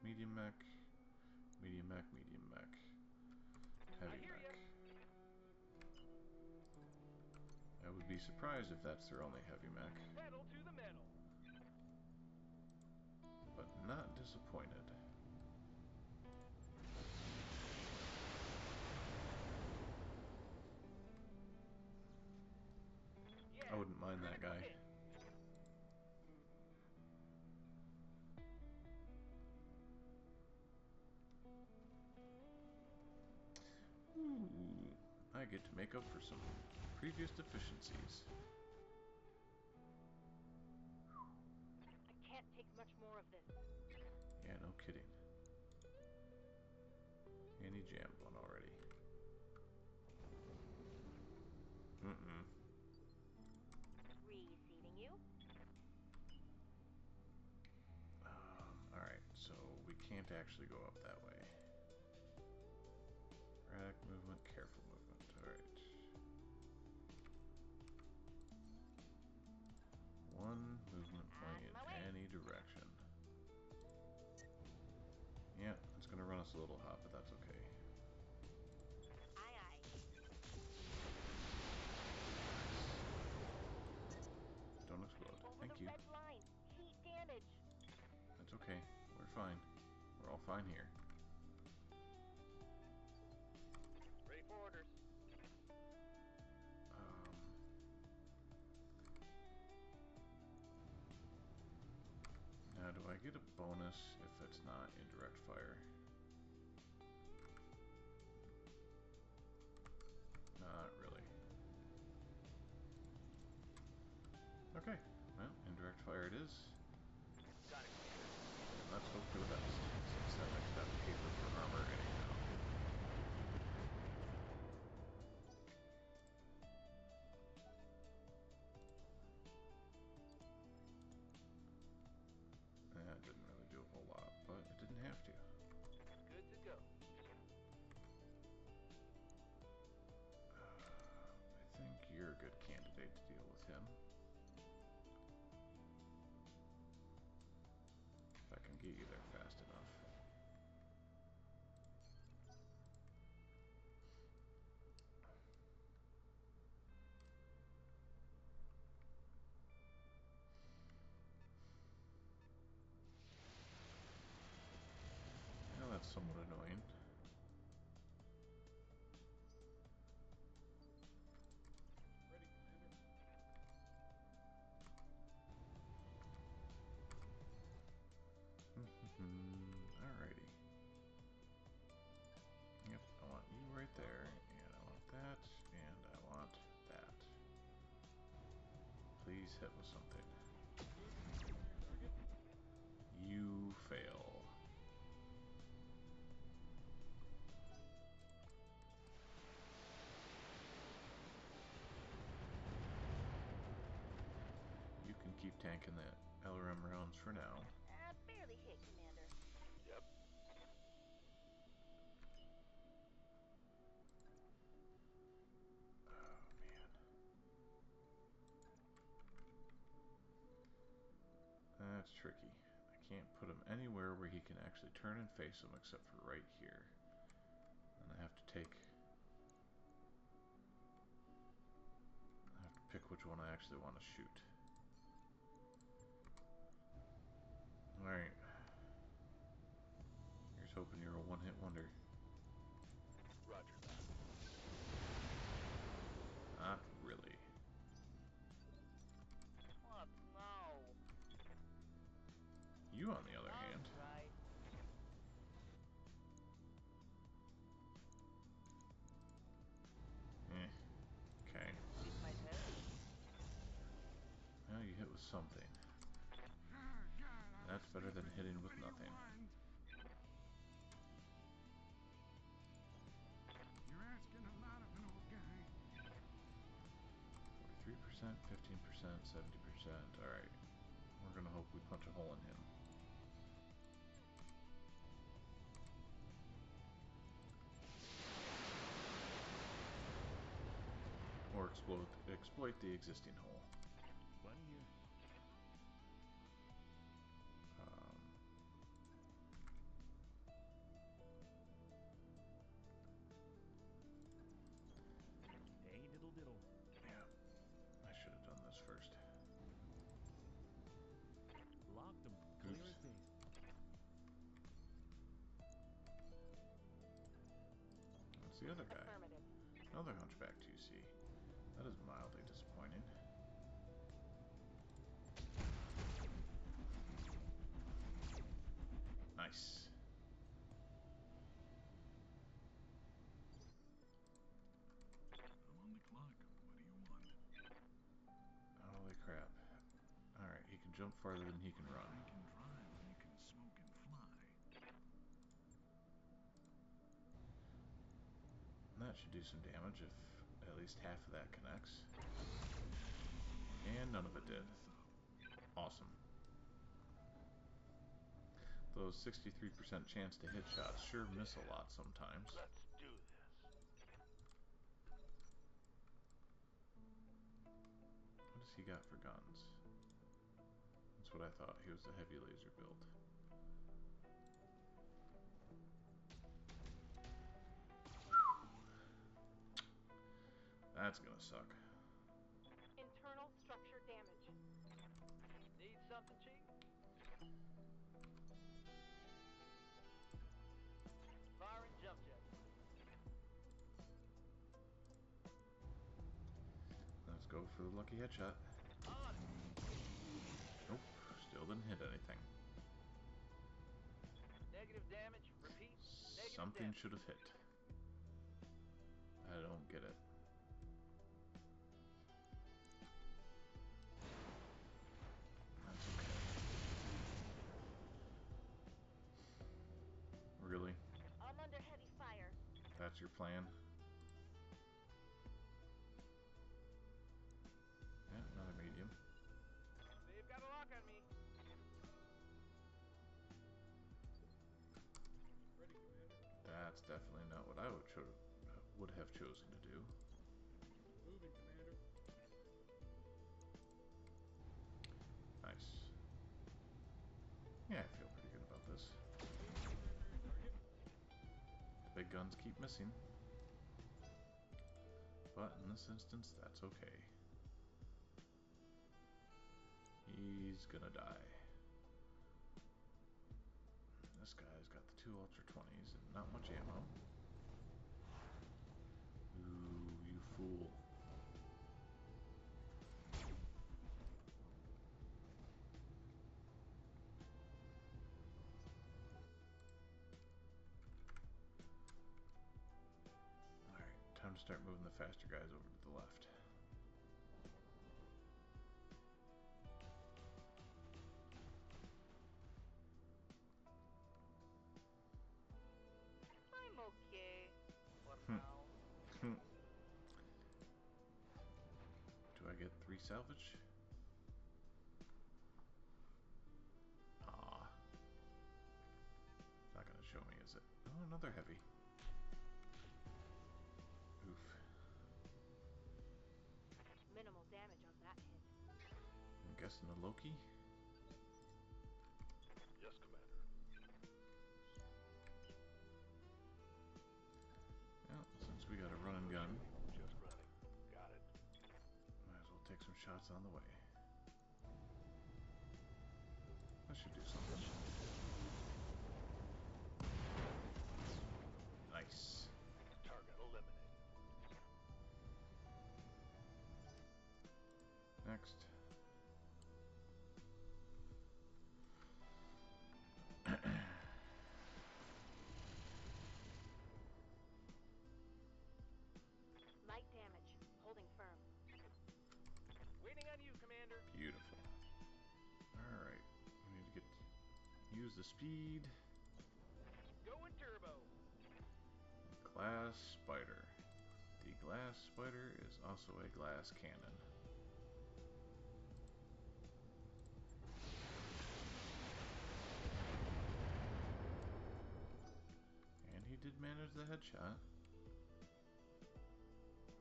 A: Medium mech. Medium mech, medium mech. Heavy
B: hear
A: mech.
B: ya.
A: I would be surprised if that's their only heavy mech,
B: Pedal to the metal.
A: but not disappointed.
B: Yeah.
A: I wouldn't mind that guy.
B: Hit.
A: Ooh, I get to make up for some previous deficiencies.
C: I can't take much more of this.
A: Yeah, no kidding. And he jammed one already. Mm-mm.
C: Reseating you.
A: Alright, so we can't actually go up that way. Erratic movement, careful movement. Alright. One movement point
C: On my way.
A: in any direction. Yeah, it's gonna run us a little hot, but that's okay.
C: Aye, aye.
A: Don't explode.
C: Over
A: Thank
C: the
A: you.
C: red line. Heat damage.
A: That's okay. We're fine. We're all fine here.
B: Ready for orders.
A: Now, do I get a bonus if it's not indirect fire? Okay, well, indirect fire it is.
B: Got it.
A: And let's hope for the best, since then I've got paper for armor anyhow. That didn't really do a whole lot, but it didn't have to.
B: Good to go.
A: I think you're a good candidate to deal with him. If I can get you there fast enough. Well, that's somewhat annoying. Alrighty. Yep, I want you right there, and I want that, and I want that. Please hit with something. You fail. You can keep tanking the LRM rounds for now.
C: Barely hit, Commander.
B: Yep.
A: Oh, man. That's tricky. I can't put him anywhere where he can actually turn and face him except for right here. And I have to pick which one I actually want to shoot. Alright. Here's hoping you're a one-hit wonder.
B: Roger that.
A: Not really.
C: What? No.
A: You, on the other hand,
C: Right.
A: okay.
C: She's my head.
A: Well, you hit with something.
D: Oh, God, I
A: That's
D: was
A: better than
D: sleeping.
A: hitting with
D: What do you
A: nothing.
D: want? You're asking a lot of an old guy.
A: 43%, 15%, 70%. Alright. We're gonna hope we punch a hole in him. Or exploit the existing hole.
F: Buddy here.
A: Um,
F: Hey, diddle diddle.
A: yeah. I should have done this first.
F: Locked him. Clear
A: Oops.
F: as day.
A: That's the other guy.
C: Affirmative.
A: Another hunchback 2C. That is mildly disappointing. Nice.
D: I'm on the clock. What do you want?
A: Holy crap. Alright, he can jump farther than he can run.
D: I can drive when you can smoke and fly.
A: And that should do some damage if at least half of that connects. And none of it did. Awesome. Those 63% chance to hit shots sure miss a lot sometimes.
B: Let's do this.
A: What has he got for guns? That's what I thought. He was the heavy laser build. That's gonna suck.
C: Internal structure damage.
B: Need something, Chief? Firing jump jet.
A: Let's go for the lucky headshot.
B: On it.
A: Nope, still didn't hit anything.
B: Negative damage. Repeat. Negative
A: Something
B: damage.
A: should have hit. I don't get it. that's your plan. Yeah, another medium.
B: They've got a lock on me.
D: Ready, Commander.
A: That's definitely not what I would have chosen to do.
D: Moving, Commander.
A: Nice. Yeah, I feel pretty good about this.
D: Primary target.
A: The big guns keep missing. But in this instance, that's okay. He's gonna die. This guy's got the 2 Ultra 20s and not much ammo. Ooh, you fool. Alright, time to start moving the faster guys over to the left.
C: I'm okay.
B: What
A: Hmm.
B: now?
A: Do I get 3 salvage? Ah. It's not gonna show me, is it? Oh, another heavy. Oof.
C: Minimal damage on that hit.
A: I'm guessing a Loki?
E: Yes, Commander.
A: Well, since we got a run and gun,
E: Just running. Got it.
A: might as well take some shots on the way. That should do something. Nice.
E: Target eliminated.
A: Next.
C: Light damage. Holding firm.
B: Waiting on you, Commander.
A: Beautiful. Alright. We need to use the speed.
B: Going turbo.
A: Glass spider. The glass spider is also a glass cannon. And he did manage the headshot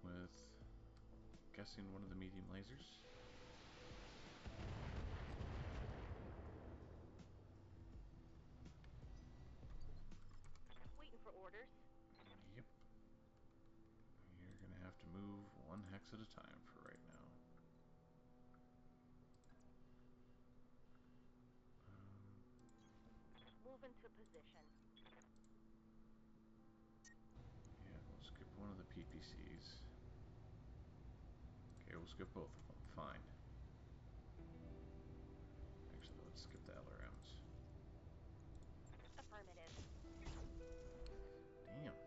A: with, guessing, one of the medium lasers.
C: Waiting for orders.
A: Yep. You're gonna have to move 1 hex at a time for right now.
C: Move into position.
A: Yeah, we'll skip one of the PPCs. Okay, we'll skip both of them. Fine. Actually, let's skip the LRMs.
C: Affirmative.
A: Damn.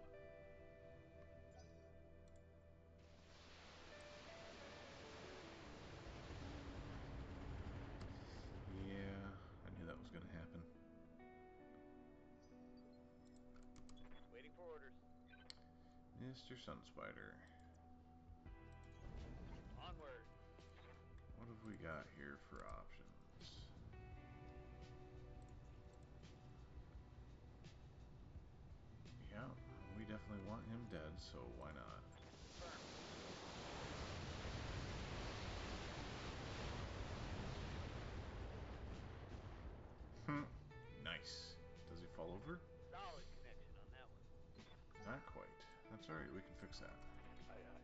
A: Yeah, I knew that was gonna happen.
B: Waiting for orders.
A: Mr. Sunspider.
B: Onward.
A: What have we got here for options? Yeah, we definitely want him dead, so why not? Nice. Does he fall over?
B: Solid connection on that one.
A: Not quite. That's alright, we can fix that.
E: Aye, aye.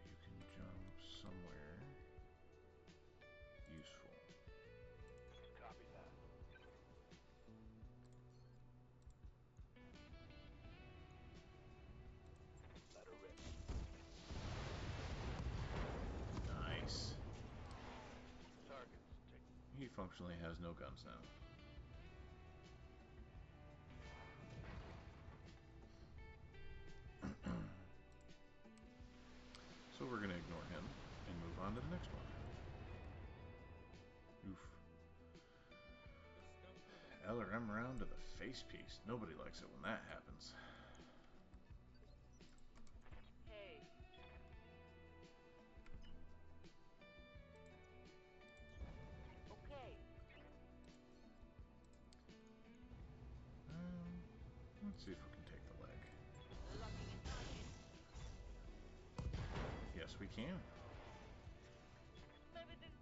A: You can jump somewhere useful.
E: Copy that. Let her rip.
A: Nice.
E: Targets taken.
A: He functionally has no guns now. So we're going to ignore him and move on to the next one. Oof.
D: The scout for the
A: LRM round to the face piece. Nobody likes it when that happens.
C: Hey. Okay.
A: Let's see if we can take the leg.
C: Locking in target.
A: Yes, we can.
C: Maybe this.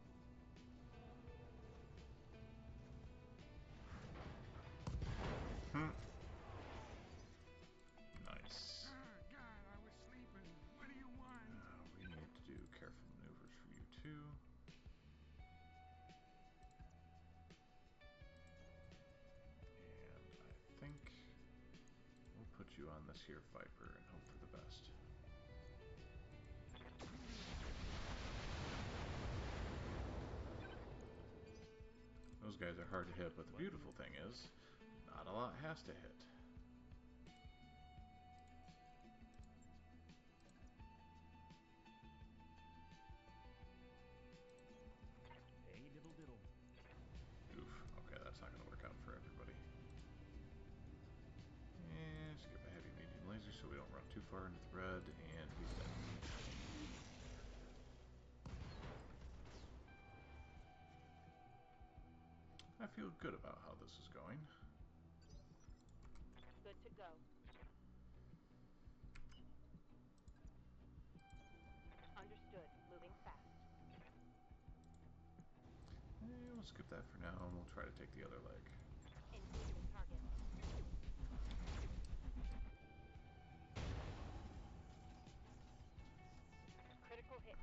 A: Nice.
D: Ah, God, I was sleeping. What do you want?
A: We need to do careful maneuvers for you too. And I think we'll put you on this here Viper and hope for the best. Those guys are hard to hit, but the beautiful thing is, not a lot has to hit.
F: Hey, diddle diddle.
A: Oof, okay, that's not going to work out for everybody. And skip a heavy medium laser so we don't run too far into the red, and he's dead. I feel good about how this is going.
C: Good to go. Understood. Moving fast.
A: We'll skip that for now, and we'll try to take the other leg.
C: Engaging target. Critical hit.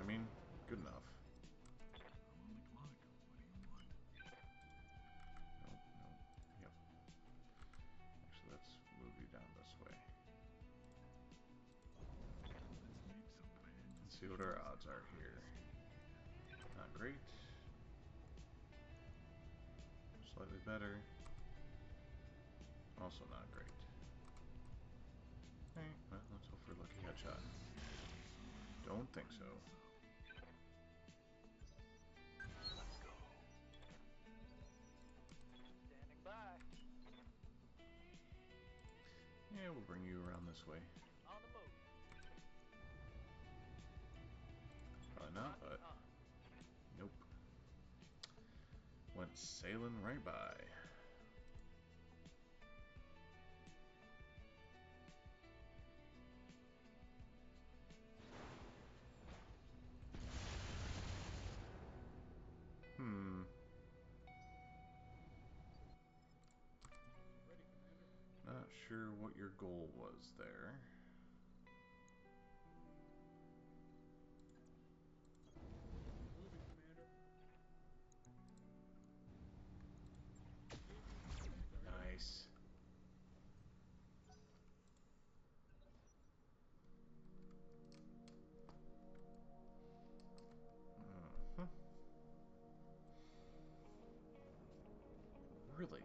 A: I mean, good enough.
D: I'm on the clock. What do you want?
A: Nope, nope, yep. Actually, let's move you down this way.
D: Let's make some bad
A: Let's see what our odds are here. Not great. Slightly better. Also not great. Alright, well, let's hope for a lucky headshot. Don't think so.
B: Let's go. Standing by.
A: Yeah, we'll bring you around this way.
B: On the move.
A: Probably not,
B: Locking
A: but
B: on.
A: nope. Went sailing right by. Not sure what your goal was there.
F: Moving, Commander.
A: Nice. Mhm. Really?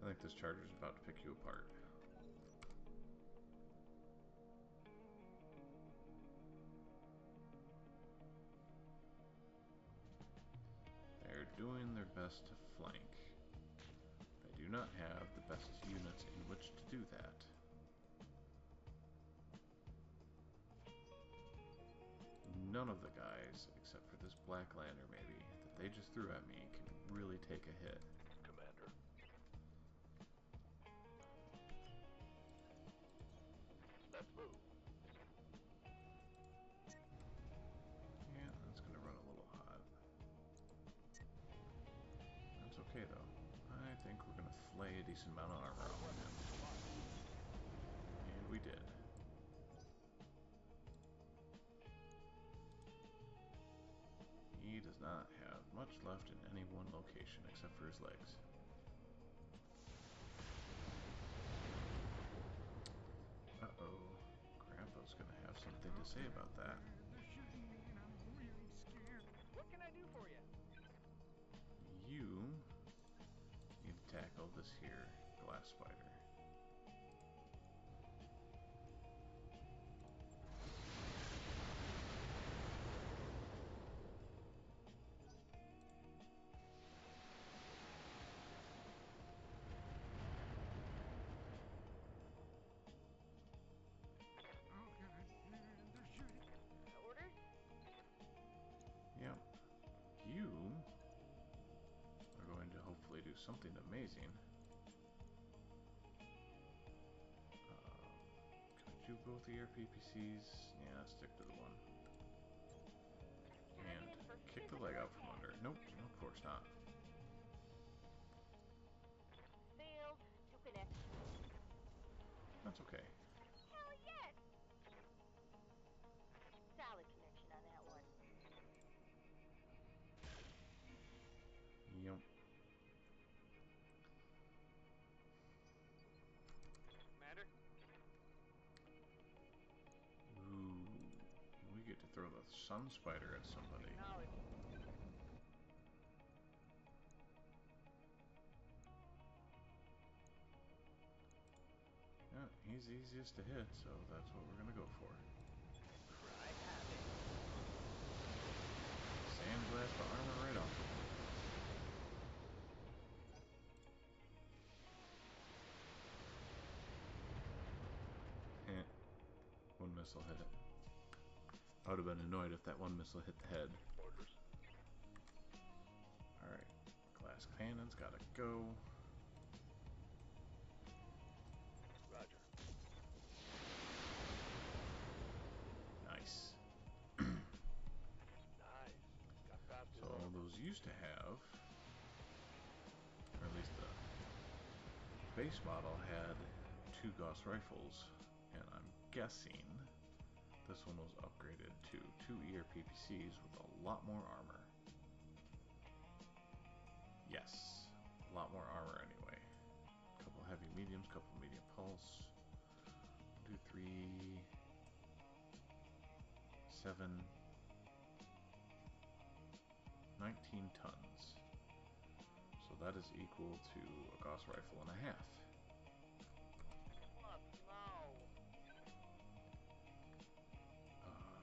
A: I think this charger's about to pick you apart. They're doing their best to flank. They do not have the best units in which to do that. None of the guys, except for this Black Lander maybe, that they just threw at me can really take a hit.
B: Commander. Let's move.
A: Yeah, that's gonna run a little hot. That's okay though. I think we're gonna flay a decent amount of armor off of him. And we did. He does not have much left in any one location except for his legs. Uh-oh. Grandpa's gonna have something to say about that.
D: They're shooting me and I'm really scared.
B: What can I do for you?
A: You need to tackle this here glass spider. amazing. Can I do both ERPPCs? Yeah, let's stick to the one. And kick the leg out from under. Nope, of course not.
C: Failed to connect.
A: That's okay.
C: Hell yes! Solid connection on that one.
A: Yep.
B: Commander?
A: Ooh, we get to throw the sun spider at somebody.
B: Acknowledge.
A: Yeah, he's easiest to hit, so that's what we're gonna go for.
B: I have it.
A: Sandblast the armor right off. Heh. One missile hit it. I would have been annoyed if that one missile hit the head. Alright. Glass cannons gotta go.
B: Roger.
A: Nice.
B: Nice. Got faster.
A: So those used to have, or at least the base model had 2 Gauss rifles, and I'm guessing this one was upgraded to 2 ERPPCs with a lot more armor. Yes, a lot more armor anyway. Couple heavy mediums, couple medium pulse. 1, 2, 3, 7, 19 tons. So that is equal to a Gauss rifle and a half.
C: Fuck no.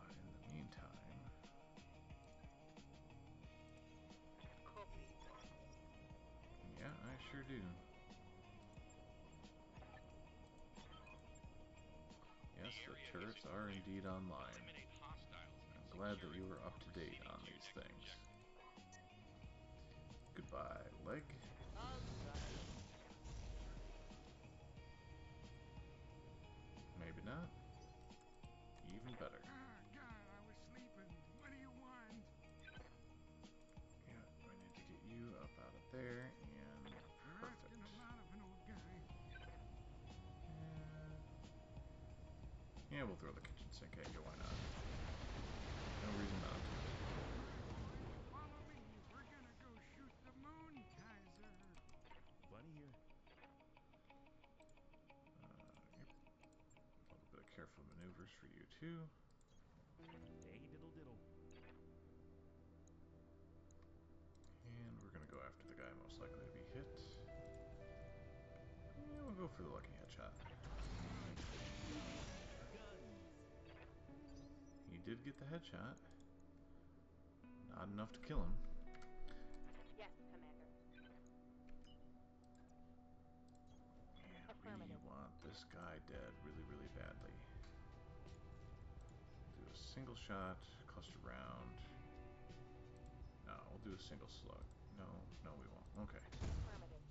A: In the meantime,
C: Copy.
A: yeah, I sure do. Yes, the turrets are indeed online.
E: Eliminate hostiles.
A: I'm glad that you were up to date on these things. Goodbye, leg.
C: Alright.
A: Maybe not. Even better.
D: Ah, God, I was sleeping. What do you want?
A: Yeah, I need to get you up out of there, and
D: You're
A: perfect.
D: asking a lot of an old guy.
A: Yeah, we'll throw the kitchen sink at you, why not? No reason not to.
D: Follow me. We're gonna go shoot the moon, Kaiser.
F: Plenty here.
A: Yep. A little bit of careful maneuvers for you too.
F: Hey, diddle diddle.
A: And we're gonna go after the guy most likely to be hit. Yeah, we'll go for the lucky headshot.
F: Guns.
A: He did get the headshot. Not enough to kill him.
C: Yes, Commander.
A: And we want this guy dead really, really badly. Do a single shot, cluster round. No, we'll do a single slug. No, we won't. Okay.
C: Affirmative.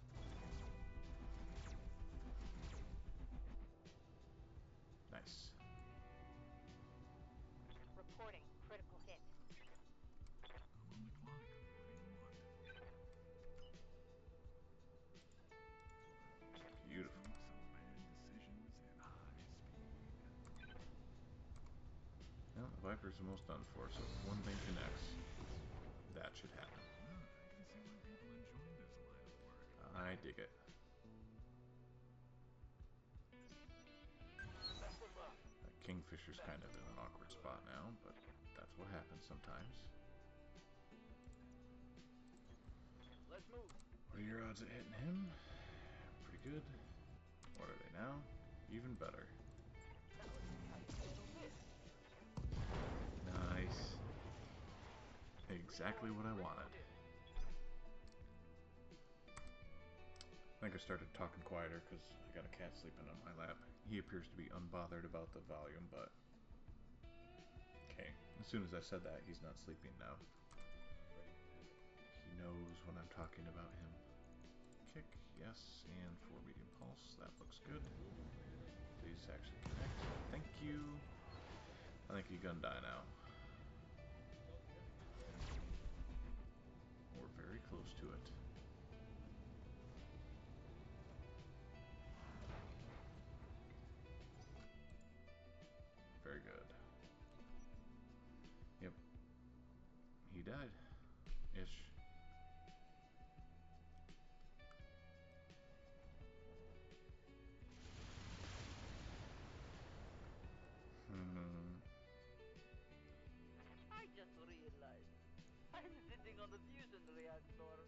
A: Nice.
C: Reporting critical hit.
D: I'm on the clock. What do you want?
A: Beautiful.
D: Some bad decisions at high speed.
A: Well, the Viper's almost done for, so if one thing connects, that should happen.
D: I can see why people enjoy this line of work.
A: I dig it.
B: Best of luck.
A: Kingfisher's kind of in an awkward spot now, but that's what happens sometimes.
B: Let's move.
A: What are your odds at hitting him? Pretty good. What are they now? Even better.
B: Now let's see how you handle this.
A: Nice. Exactly what I wanted. I think I started talking quieter because I got a cat sleeping on my lap. He appears to be unbothered about the volume, but... Okay, as soon as I said that, he's not sleeping now. He knows when I'm talking about him. Kick, yes, and 4 medium pulse. That looks good. Please actually connect. Thank you. I think you're gonna die now. We're very close to it. Very good. Yep. He died. Ish.
B: I just realized I'm sitting on the fusion reactor.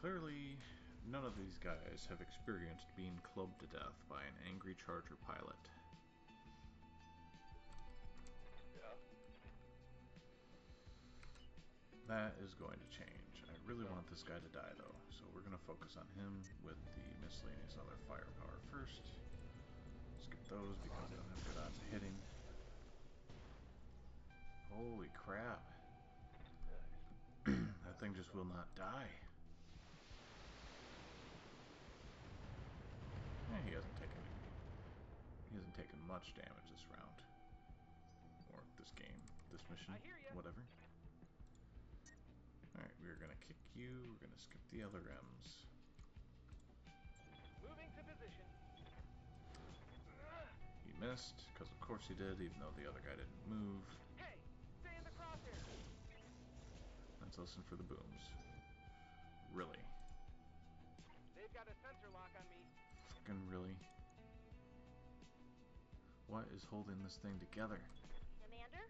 A: Clearly, none of these guys have experienced being clubbed to death by an angry charger pilot.
E: Yeah.
A: That is going to change. I really want this guy to die though, so we're going to focus on him with the miscellaneous other firepower first. Skip those because they don't have good odds of hitting. Holy crap. That thing just will not die. He hasn't taken much damage this round. Or this game, this mission,
B: I hear ya.
A: whatever. Alright, we're gonna kick you, we're gonna skip the other M's.
B: Moving to position.
A: He missed, because of course he did, even though the other guy didn't move.
B: Hey, stay in the crosshairs.
A: Let's listen for the booms. Really?
B: They've got a sensor lock on me.
A: Fucking really? What is holding this thing together?
C: Commander?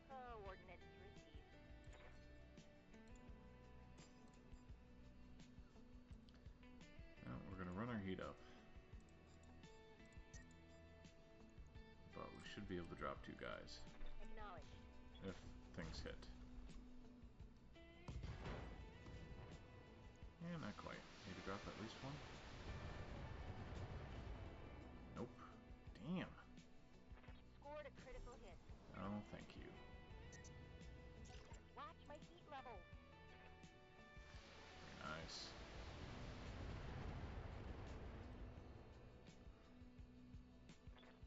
C: Coordinates received.
A: Well, we're gonna run our heat up. But we should be able to drop 2 guys.
C: Acknowledged.
A: If things hit. Yeah, not quite. Need to drop at least 1? Nope. Damn.
C: Scored a critical hit.
A: Oh, thank you.
C: Watch my heat levels.
A: Nice.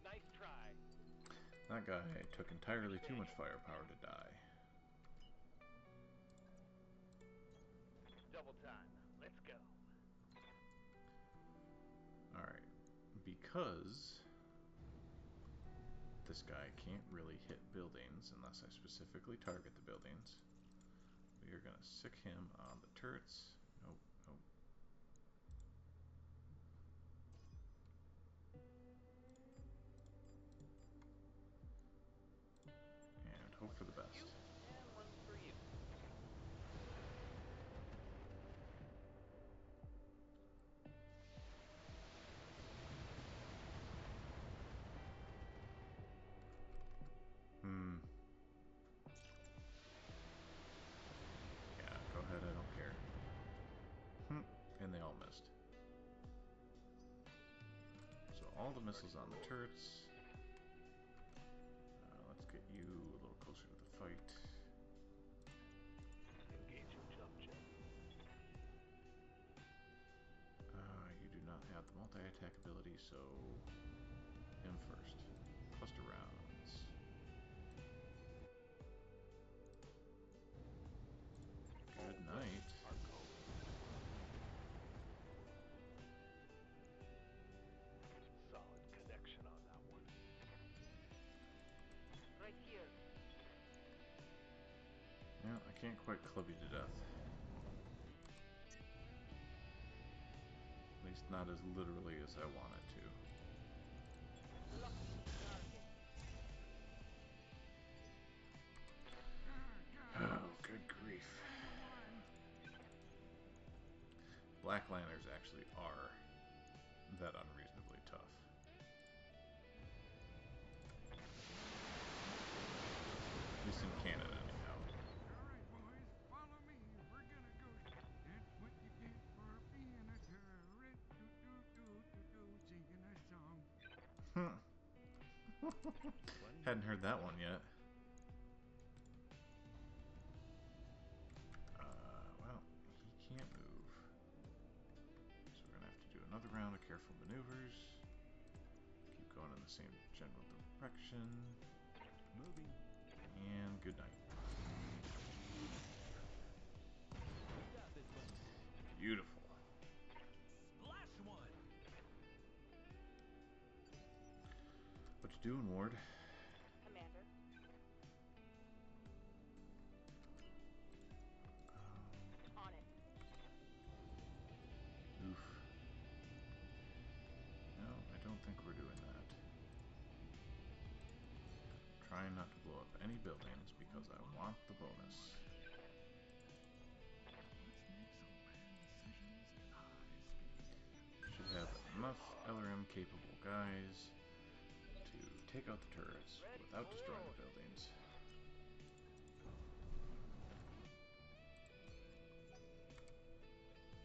B: Nice try.
A: That guy took entirely too much firepower to die.
B: Double time. Let's go.
A: Alright. Because this guy can't really hit buildings unless I specifically target the buildings, we are going to sick him on the turrets. Nope, nope. And hope for the best.
B: You and one for you.
A: Yeah, go ahead, I don't care. And they all missed. So all the missiles on the turrets. Let's get you a little closer to the fight.
B: Engaging jump jet.
A: You do not have the multi-attack ability, so him first. Cluster rounds. Good night.
B: Solid connection on that one. Right here.
A: Yeah, I can't quite club you to death. At least not as literally as I wanted to.
B: Lucky target.
A: Oh, good grief. Black Lanterns actually are that unreasonably tough. At least in Canada, anyhow.
D: Alright, boys, follow me. We're gonna go. That's what you get for being a turret. Singing a song.
A: Hadn't heard that one yet. careful maneuvers. Keep going in the same general direction.
F: Moving.
A: And good night.
F: We got this one.
A: Beautiful.
F: Splash one.
A: What you doing, Ward?
C: Commander. On it.
A: Oof. No, I don't think we're doing that. Trying not to blow up any buildings because I want the bonus.
D: Let's make some bad decisions at high speed.
A: Should have enough LRM capable guys to take out the turrets without destroying the buildings.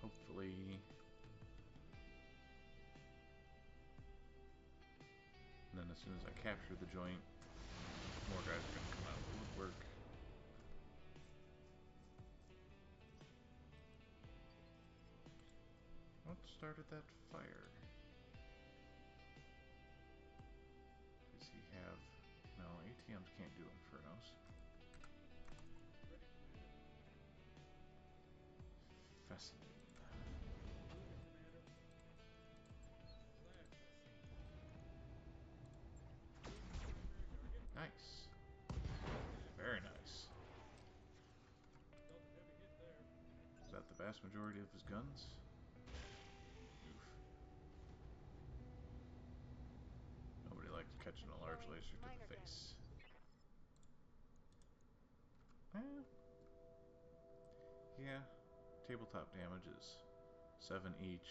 A: Hopefully. And then as soon as I capture the joint, more guys are going to come out of the woodwork. What started that fire? Does he have... No, ATMs can't do infernos. Fascinating. Nice. Very nice. Is that the vast majority of his guns? Oof. Nobody likes catching a large laser to the face. Yeah. Tabletop damage is 7 each.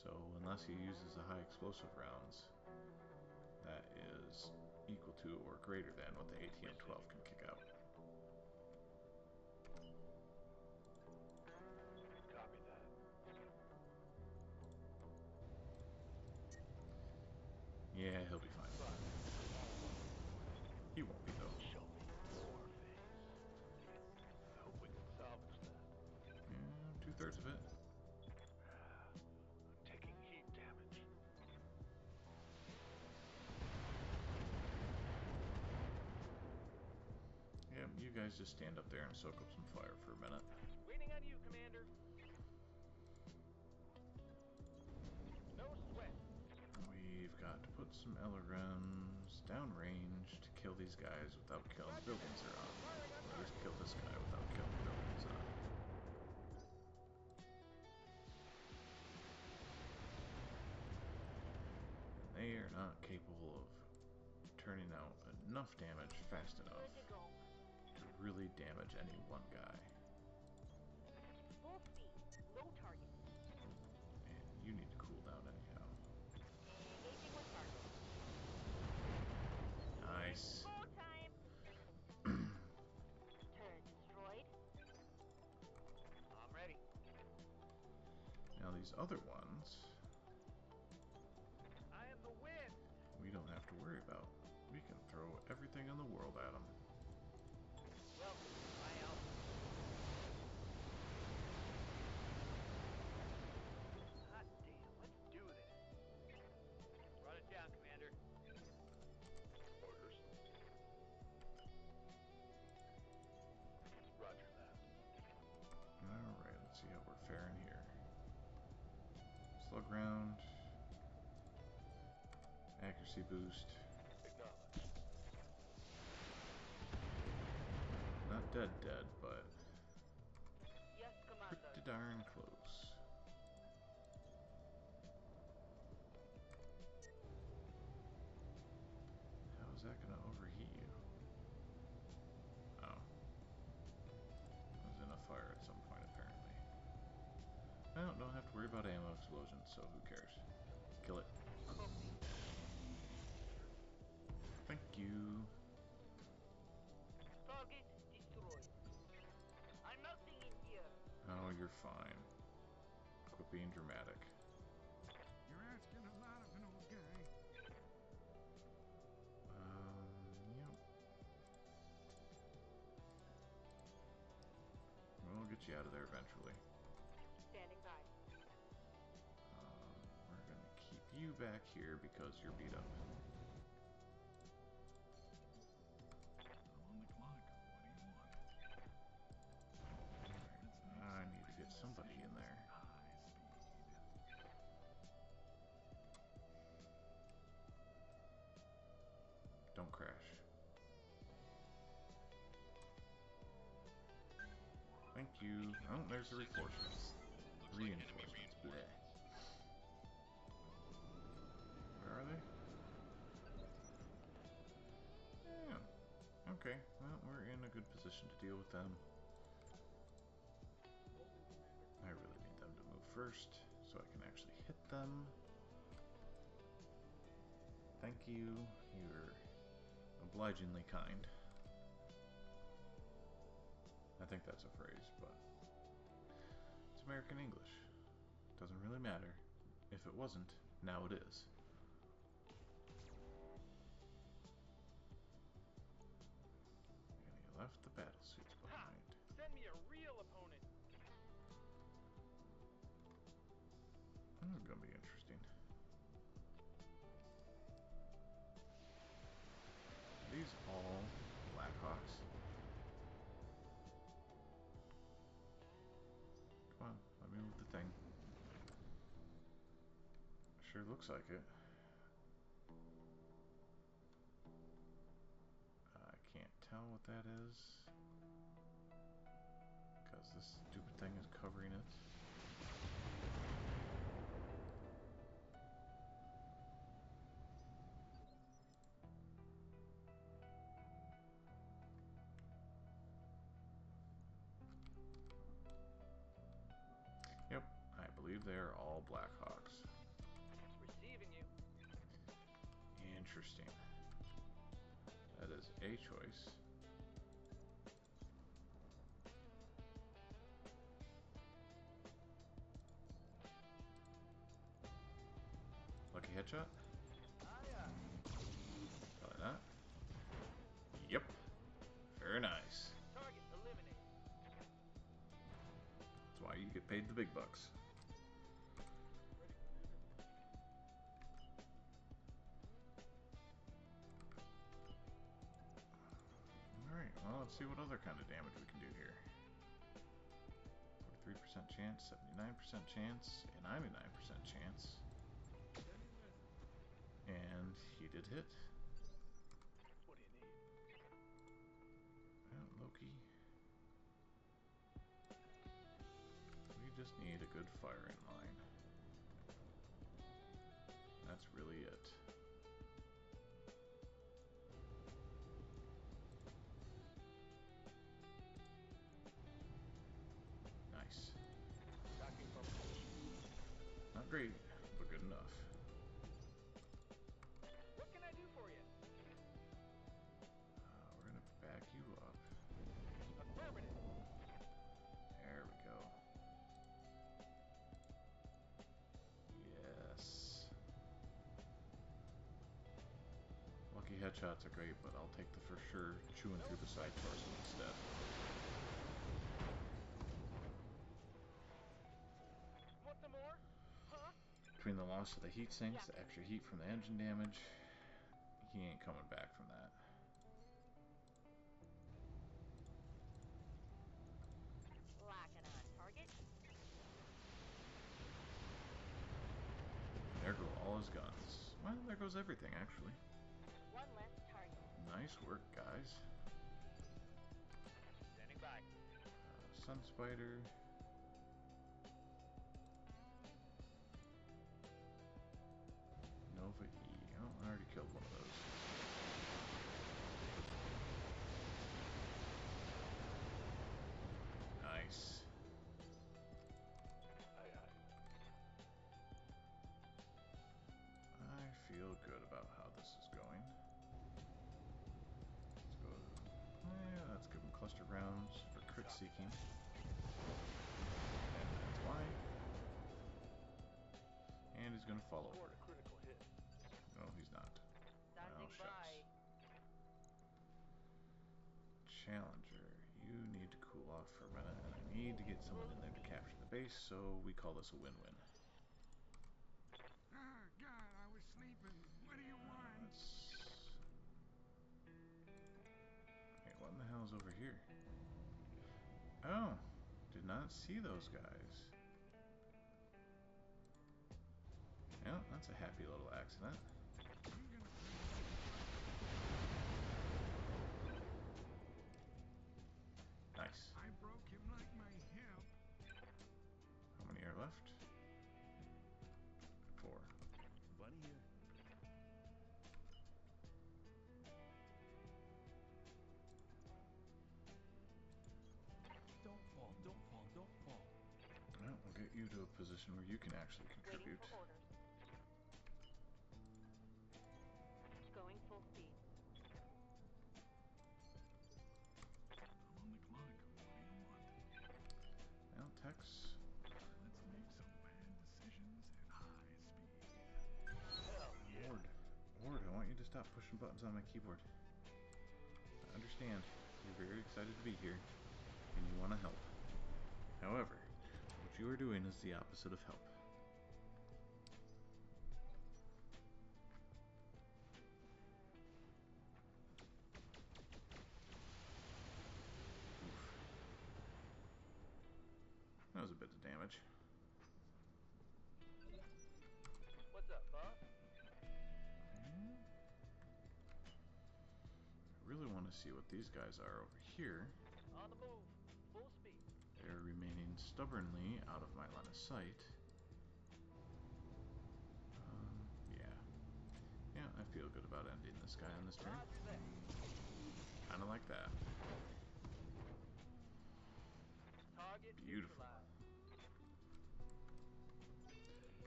A: So unless he uses the high explosive rounds, that is equal to or greater than what the ATM-12 can kick out.
B: Copy that.
A: Yeah, he'll be fine. He won't be though.
B: Show me the war phase. I hope we can salvage that.
A: Yeah, 2/3 of it.
B: I'm taking heat damage.
A: Yeah, you guys just stand up there and soak up some fire for a minute.
B: Waiting on you, Commander. No sweat.
A: We've got to put some LRMs downrange to kill these guys without killing the buildings they're on. Or at least kill this guy without killing the buildings on. They are not capable of turning out enough damage fast enough
C: Good to go.
A: to really damage any one guy.
C: Full speed. No target.
A: And you need to cool down anyhow.
C: Engaging with target.
A: Nice.
C: Go time. Turret destroyed.
B: I'm ready.
A: Now these other ones,
B: I am the wind.
A: we don't have to worry about. We can throw everything in the world at them.
B: Welcome to my outfit. Hot damn, let's do this. Run it down, Commander. Orders. Roger that.
A: Alright, let's see how we're faring here. Slug round. Accuracy boost.
B: Acknowledged.
A: Not dead, but
C: Yes, Commander.
A: pretty darn close. How is that going to overheat you? Oh. It was in a fire at some point, apparently. Well, don't have to worry about ammo explosions, so who cares? Kill it.
C: Copy.
A: Thank you.
C: Target destroyed. I'm melting in here.
A: Oh, you're fine. Quit being dramatic.
D: You're asking a lot of an old guy.
A: Yep. We'll get you out of there eventually.
C: Standing by.
A: Where you back here because you're beat up.
D: I'm on the clock. What do you want?
A: I need to get somebody in there.
D: High speed.
A: Don't crash. Thank you. Oh, there's the reinforcements. Reinforcements. Bleh. Where are they? Yeah. Okay. Well, we're in a good position to deal with them. I really need them to move first so I can actually hit them. Thank you. You're obligingly kind. I think that's a phrase, but it's American English. Doesn't really matter. If it wasn't, now it is. And he left the battle suits behind.
B: Send me a real opponent.
A: This is gonna be interesting. Are these all Blackhawks? Come on, let me move the thing. Sure looks like it. I can't tell what that is because this stupid thing is covering it. Yep, I believe they are all Blackhawks.
B: Receiving you.
A: Interesting. That is a choice. Lucky headshot? Probably not. Yep. Very nice.
B: Target eliminated.
A: That's why you get paid the big bucks. Alright, well, let's see what other kind of damage we can do here. 43% chance, 79% chance, a 99% chance. And he did hit.
B: What do you need?
A: Well, Loki. We just need a good firing line. That's really it. Nice. Not great, but good enough.
B: What can I do for you?
A: We're gonna back you up.
B: Affirmative.
A: There we go. Yes. Lucky headshots are great, but I'll take the for sure chewing through the side torso instead.
B: Want some more? Huh?
A: Between the loss of the heat sinks, the extra heat from the engine damage, he ain't coming back from that.
C: Locking on target.
A: There go all his guns. Well, there goes everything, actually.
C: One less target.
A: Nice work, guys.
B: Standing by.
A: Sun Spider. Nova E. Oh, I already killed one of those. Nice. I feel good about how this is going. Let's go. Let's give him cluster rounds for crit seeking. And that's why. And he's gonna fall over.
B: A critical hit.
A: No, he's not. Well,
C: Standing by.
A: shucks. Challenger, you need to cool off for a minute, and I need to get someone in there to capture the base, so we call this a win-win.
D: Ah, God,
A: hell's over here? Oh, did not see those guys. Well, that's a happy little accident. Nice.
D: I broke him like my hip.
A: How many are left? 4.
F: Bunny here. Don't fall, don't fall, don't fall.
A: Well, we'll get you to a position where you can actually
C: Waiting
A: contribute.
C: for orders. Going full speed.
D: I'm on the clock. What do you want?
A: Well, Tex,
D: Let's make some bad decisions at high speed.
B: Hell yeah.
A: Ward, I want you to stop pushing buttons on my keyboard. I understand you're very excited to be here, and you want to help. However, what you are doing is the opposite of help. Oof. That was a bit of damage.
B: What's up, boss?
A: I really want to see what these guys are over here.
B: On the move. Full speed.
A: They're remaining stubbornly out of my line of sight. Yeah. Yeah, I feel good about ending this guy on this turn.
B: Roger that.
A: Kinda like that.
B: Target
A: Beautiful.
B: neutralized.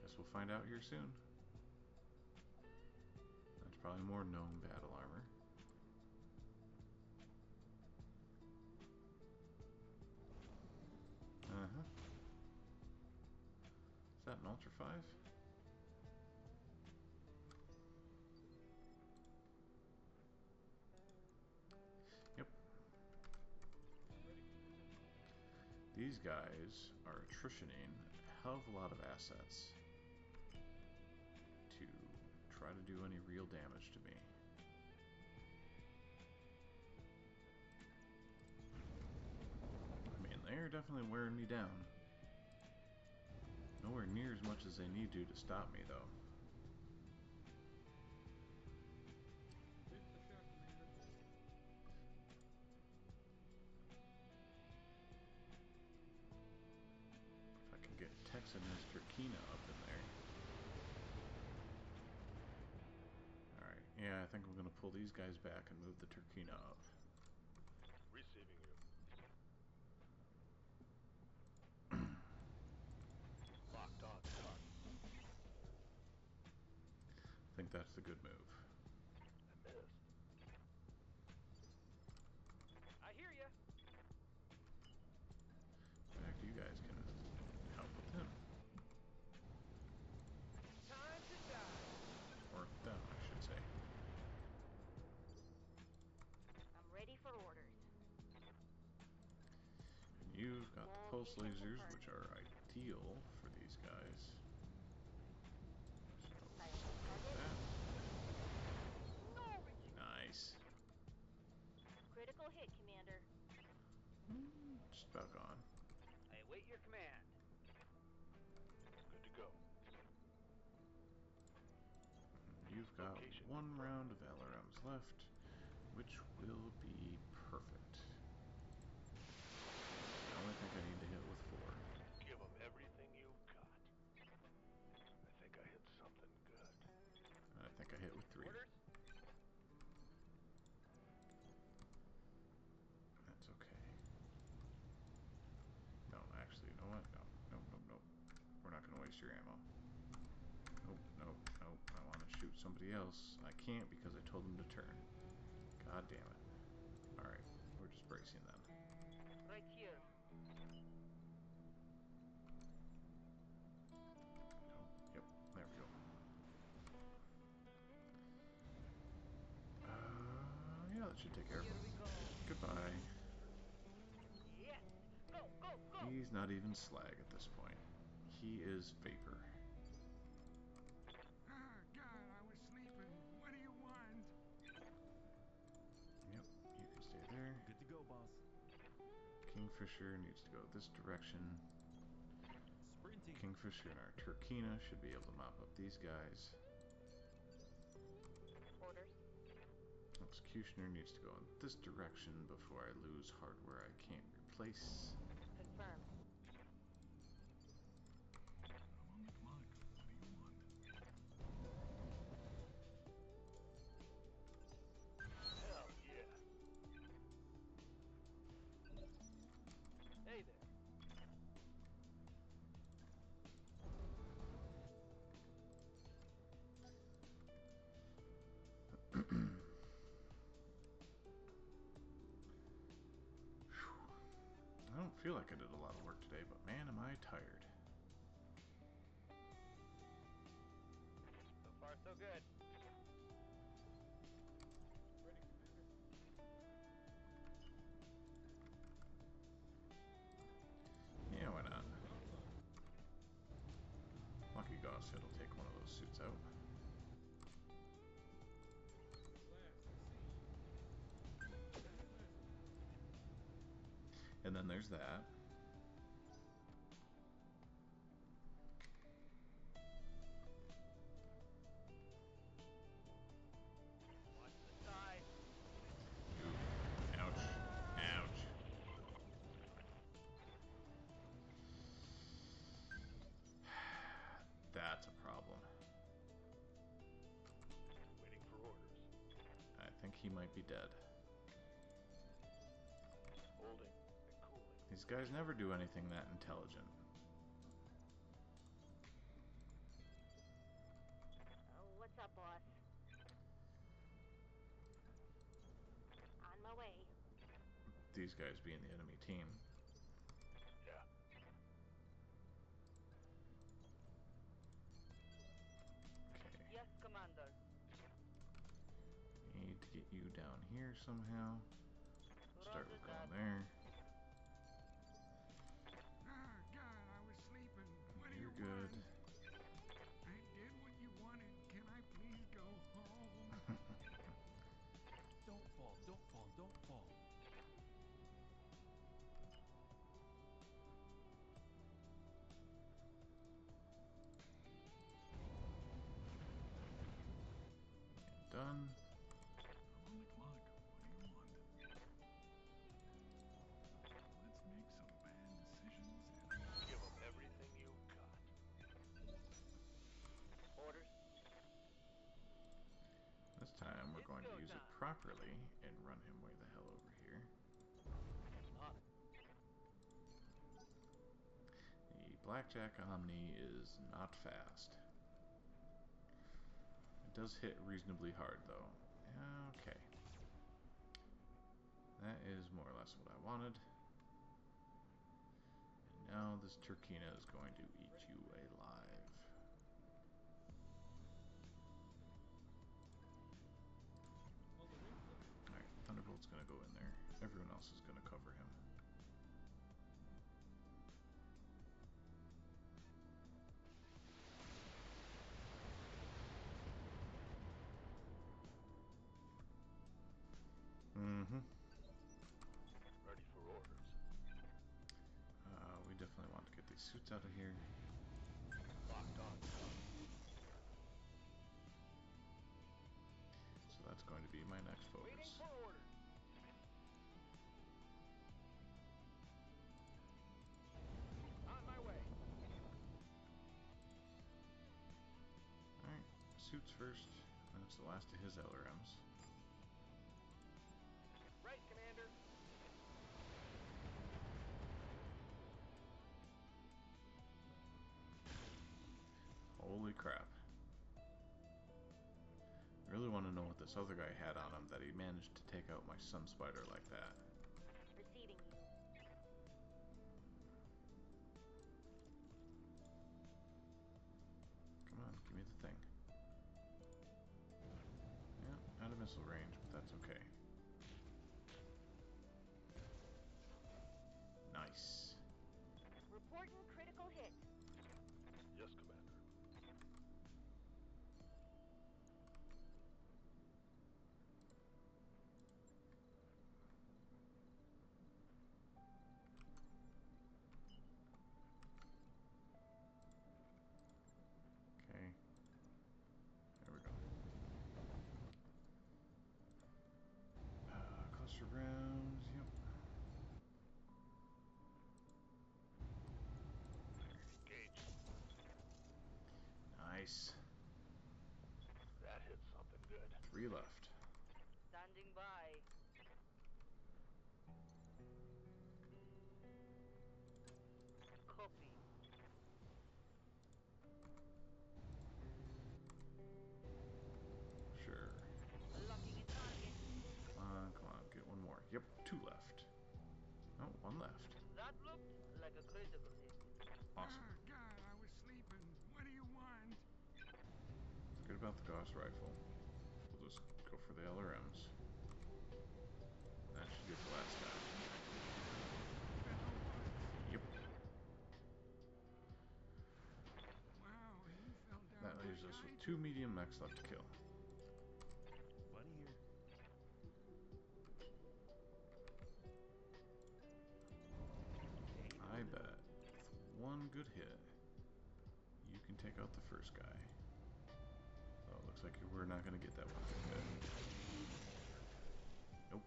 A: Guess we'll find out here soon. That's probably more gnome battle armor. Uh-huh. Is that an Ultra 5? Yep. These guys are attritioning a hell of a lot of assets to try to do any real damage to me. I mean, they're definitely wearing me down. Nowhere near as much as they need to stop me, though. If I can get Tex and his Turkina up in there. Alright, yeah, I think I'm going to pull these guys back and move the Turkina up.
B: Receiving you. Locked on target.
A: I think that's the good move.
B: I missed. I hear ya.
A: In fact, you guys can help with him.
B: Time to die.
A: Or them, I should say.
C: I'm ready for orders.
A: And you've got the pulse
C: Location
A: lasers,
C: confirmed.
A: which are ideal for these guys. So,
C: Sight on target.
A: that.
C: No retreat.
A: Nice.
C: Critical hit, Commander.
A: Just about gone.
B: I await your command. Good to go.
A: You've got
B: Location
A: one
B: confirmed.
A: round of LRMs left, which will be perfect. I only think I need to hit with 4.
B: Give them everything you've got. I think I hit something good.
A: I think I hit with 3.
B: Orders?
A: That's okay. No, actually, you know what? No. We're not going to waste your ammo. Nope. I want to shoot somebody else. I can't because I told them to turn. God damn it. Alright, we're just bracing then.
C: Right here.
A: Yep, there we go. Yeah, that should take care of
B: Here
A: him.
B: we go.
A: Goodbye.
C: Yes. Go, go, go.
A: He's not even slag at this point. He is vapor.
D: Ah, God, I was sleeping. What do you want?
A: Yep, you can stay there.
F: Good to go,
A: Kingfisher needs to go this direction.
F: Sprinting.
A: Kingfisher and our Turkina should be able to mop up these guys.
C: Orders.
A: Executioner needs to go in this direction before I lose hardware I can't replace.
C: Confirmed.
D: I'm on the clock. What do you want?
B: Hell yeah. Hey there.
A: I don't feel like I did a lot of work today, but man, am I tired.
B: So far, so good.
F: Ready, Commander.
A: Yeah, why not?
F: Well done.
A: Lucky Goss said he'll take one of those suits out.
F: Glad to see you. Very pleasant.
A: And then there's that.
B: Watch the side.
A: Ooh, ouch. Ouch. That's a problem.
B: Waiting for orders.
A: I think he might be dead.
B: Holding and cooling.
A: These guys never do anything that intelligent.
C: Oh, what's up, boss? On my way.
A: These guys being the enemy team.
B: Yeah.
A: Okay.
C: Yes, Commander.
A: Need to get you down here somehow. Start
C: Roger
A: with going
C: that.
A: there.
D: Ah, God, I was sleeping. What do you
A: You're good.
D: want? I did what you wanted. Can I please go home?
F: Don't fall, don't fall, don't fall.
A: Done.
D: I'm on the clock. What do you want? Let's make some bad decisions and
B: Give them everything you've got. Orders.
A: This time we're
B: It's
A: going to
B: go
A: use it
B: time.
A: properly and run him way the hell over here.
B: On it.
A: The Blackjack Omni is not fast. It does hit reasonably hard though. Okay. That is more or less what I wanted. And now this Turkina is going to eat you alive.
F: On the wing, sir.
A: Alright, Thunderbolt's gonna go in there. Everyone else is gonna cover him. Mm-hmm.
B: Ready for orders.
A: We definitely want to get these suits out of here.
B: Locked on.
A: So that's going to be my next
B: Waiting
A: focus.
B: for orders. On my way.
A: Alright, suits first. That's the last of his LRMs.
B: Right, Commander.
A: Holy crap. I really want to know what this other guy had on him that he managed to take out my Sun Spider like that.
C: Receiving you.
A: Come on, give me the thing. Yeah, out of missile range, but that's okay. Nice.
C: Reporting critical hit.
B: Yes, Commander.
A: Nice.
B: That hit something good.
A: 3 left.
C: Standing by. Copy.
A: Sure.
C: Locking in target.
A: Come on, get one more. Yep, 2 left. Oh, 1 left.
C: That looked like a critical hit.
A: Awesome.
D: Ah, God, I was sleeping. What do you want?
A: Good about the Gauss rifle. We'll just go for the LRMs. That should get the last guy. Yep.
D: Wow, you fell down.
A: That leaves
D: like
A: us
D: I
A: with
D: did.
A: 2 medium mechs left to kill.
F: Buddy here.
A: I bet with 1 good hit, you can take out the first guy. Oh, it looks like we're not going to get that 1 good hit. Nope.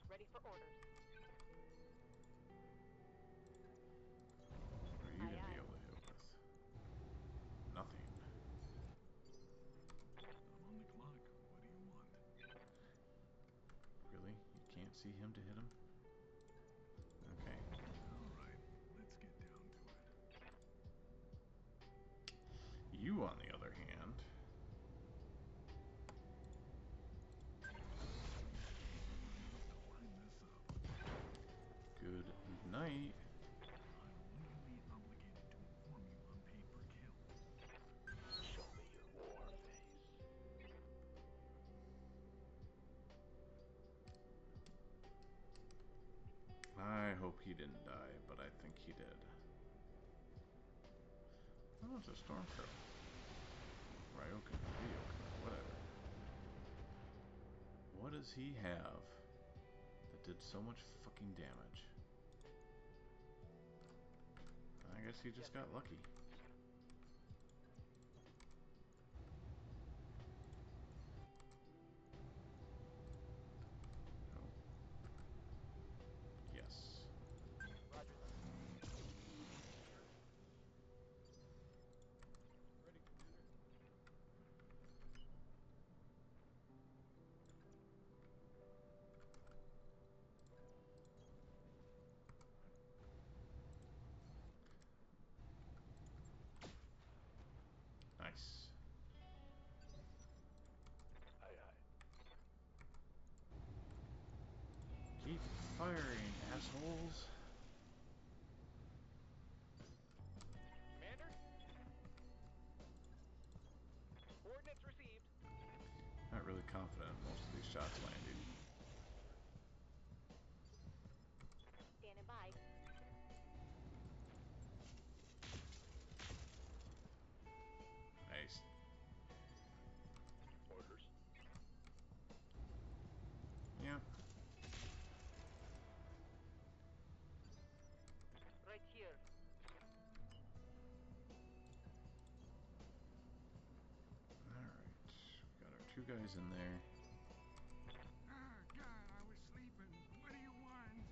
C: Ready for orders.
A: What are you going to be able to hit with? Nothing.
D: I'm on the clock. What do you want?
A: Really? You can't see him to hit him? Okay.
D: All right, let's get down to it.
A: You, on the other hand...
D: Line this up.
A: Good night.
D: I'm legally obligated to inform you on pay per kill.
B: Show me your war face.
A: I hope he didn't die, but I think he did. Oh, it's a Stormcrow. Ryokan, Ryokan, whatever. What does he have that did so much fucking damage? I guess he just got lucky. Oh. Yes.
F: Roger that. Ready, Commander.
A: Nice.
B: Aye, aye.
A: Keep firing, assholes.
F: Commander? Coordinates received.
A: Not really confident in most of these shots landing.
C: Standing by.
A: Nice.
B: Orders.
A: Yep.
C: Right here.
A: Alright. We got our 2 guys in there.
D: Ah, God, I was sleeping. What do you want?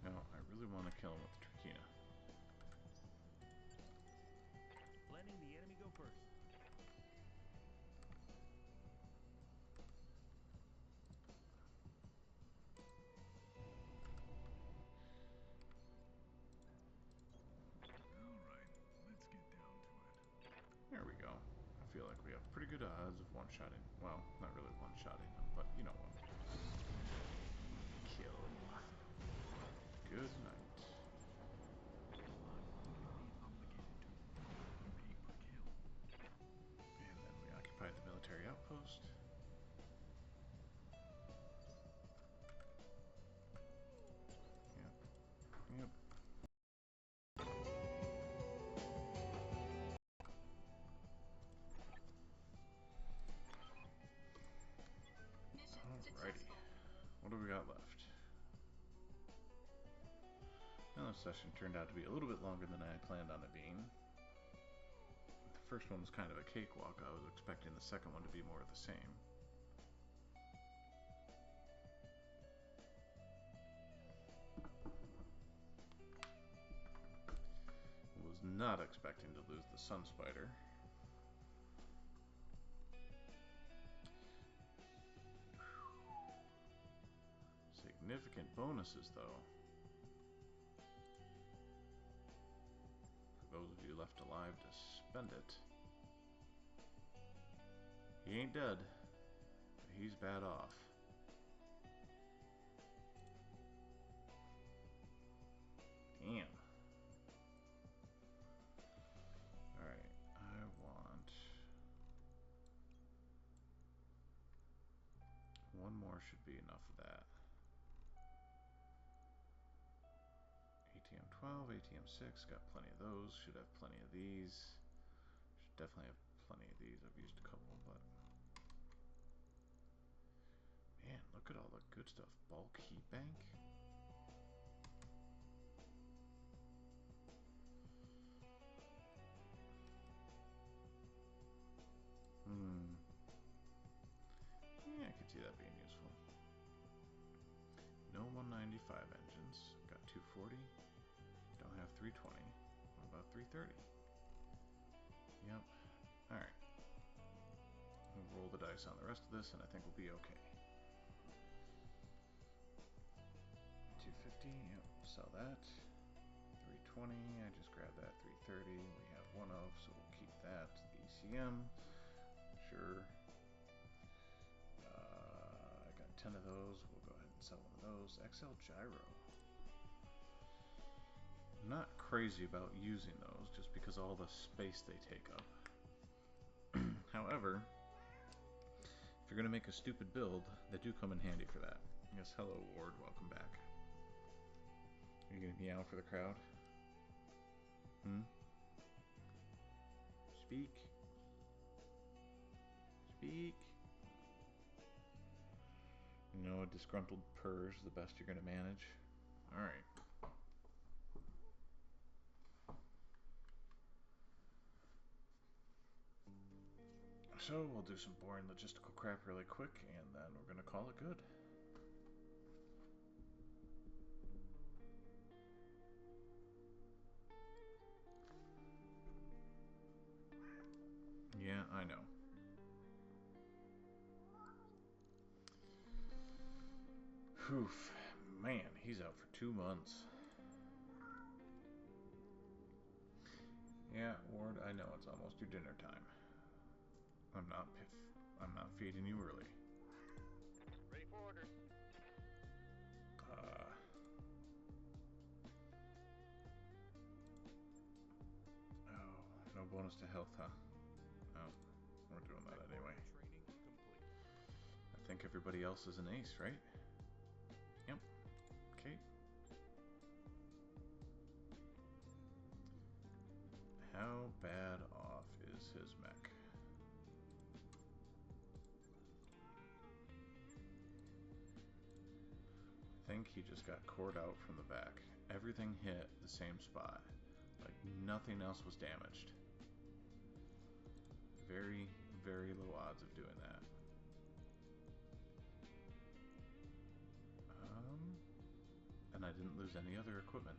A: No, I really want to kill him with the Trachina.
F: Letting the enemy go first.
D: All right, let's get down to it.
A: There we go. I feel like we have pretty good odds of one-shotting. Well, not really one-shotting them, but you know what. Kill. Good night.
D: I'm legally obligated to inform you on pay per kill.
A: And then we occupied the military outpost. Yep. Yep. Alrighty. What do we got left? Now this session turned out to be a little bit longer than I had planned on it being. The first one was kind of a cakewalk. I was expecting the second one to be more of the same. not expecting to lose the Sun Spider. Significant bonuses, though. For those of you left alive to spend it. He ain't dead, but he's bad off. Damn. Alright, I want... one more should be enough of that. ATM 12, ATM 6, got plenty of those. Should have plenty of these. Should definitely have plenty of these. I've used a couple, but... man, look at all the good stuff. Bulk heat bank. Yeah, I could see that being useful. No 195 engines. Got 240. Don't have 320. What about 330? Yep. Alright. We'll roll the dice on the rest of this, and I think we'll be okay. 250. Yep. Sell that. 320. I just grabbed that. 330. We have one of, so we'll keep that. The ECM. Sure. I got 10 of those. We'll go ahead and sell one of those. XL Gyro. I'm not crazy about using those just because of all the space they take up. However, if you're going to make a stupid build, they do come in handy for that. Yes, hello Ward, welcome back. Are you going to meow for the crowd? Speak. Speak. You know, a disgruntled purr is the best you're going to manage. Alright. So, we'll do some boring logistical crap really quick, and then we're going to call it good. Yeah, I know. Oof. Man, he's out for 2 months. Yeah, Ward, I know it's almost your dinner time. I'm not feeding you early.
B: Ready for orders.
A: Oh, no bonus to health, huh? Oh, we're doing that anyway.
F: Training complete.
A: I think everybody else is an ace, right? Yep. Okay. How bad off is his mech? I think he just got cored out from the back. Everything hit the same spot. Like nothing else was damaged. Very, very low odds of doing that. And I didn't lose any other equipment.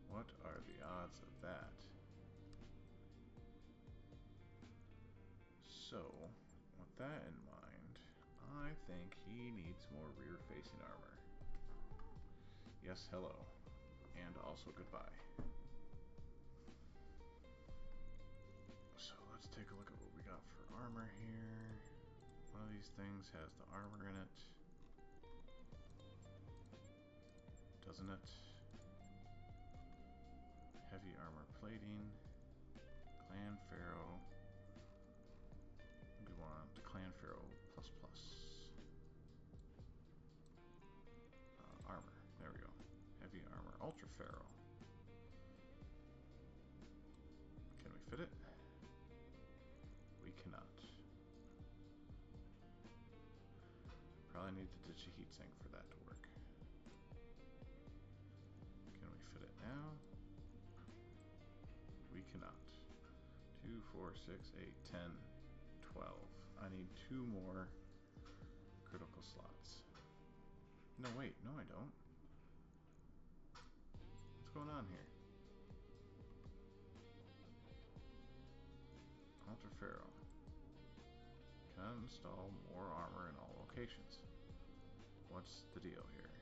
A: What are the odds of that? So, with that in mind, I think he needs more rear-facing armor. Yes, hello. And also goodbye. So let's take a look at what we got for armor here. One of these things has the armor in it. Doesn't it? Heavy armor plating. Clan Pharaoh. We want Clan Pharaoh plus plus. Armor. There we go. Heavy armor. Ultra Pharaoh. Can we fit it? We cannot. Probably need to ditch a heatsink for that to work. Can we fit it now? We cannot. 2, 4, 6, 8, 10, 12. I need 2 more critical slots. No, wait. No, I don't. What's going on here? Install more armor in all locations. What's the deal here?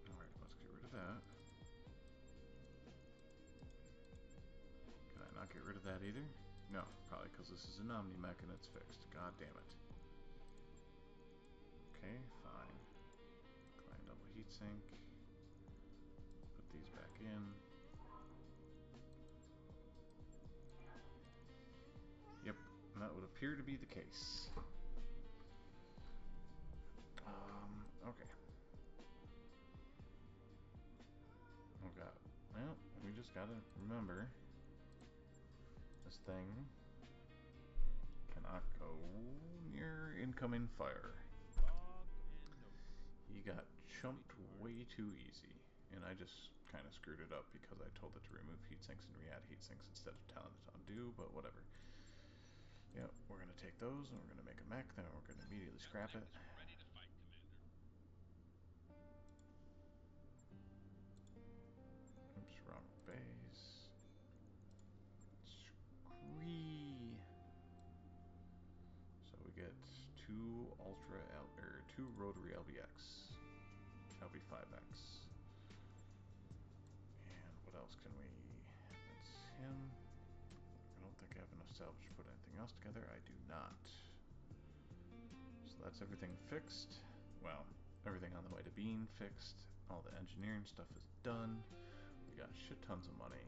A: Alright, let's get rid of that. Can I not get rid of that either? No, probably because this is an Omni-Mech and it's fixed. God damn it. Okay, fine. Client double heatsink. Put these back in. Yep, that would appear to be the case. Okay. Oh god. Well, we just gotta remember this thing cannot go near incoming fire. He got chumped way too easy, and I just kind of screwed it up because I told it to remove heatsinks and re-add heatsinks instead of telling it to undo, but whatever. Yep, we're going to take those and we're going to make a mech, then we're going to immediately scrap it.
E: Ready to fight, Commander.
A: Oops, wrong base. Scree. So we get two rotary LBX, LB5X. And what else can we? That's him. I don't think I have enough salvage to put anything else together. I do not. So that's everything fixed. Well, everything on the way to being fixed. All the engineering stuff is done. We got shit tons of money.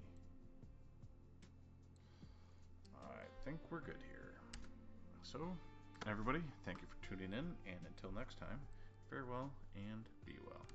A: I think we're good here. So, everybody, thank you for tuning in, and until next time, farewell and be well.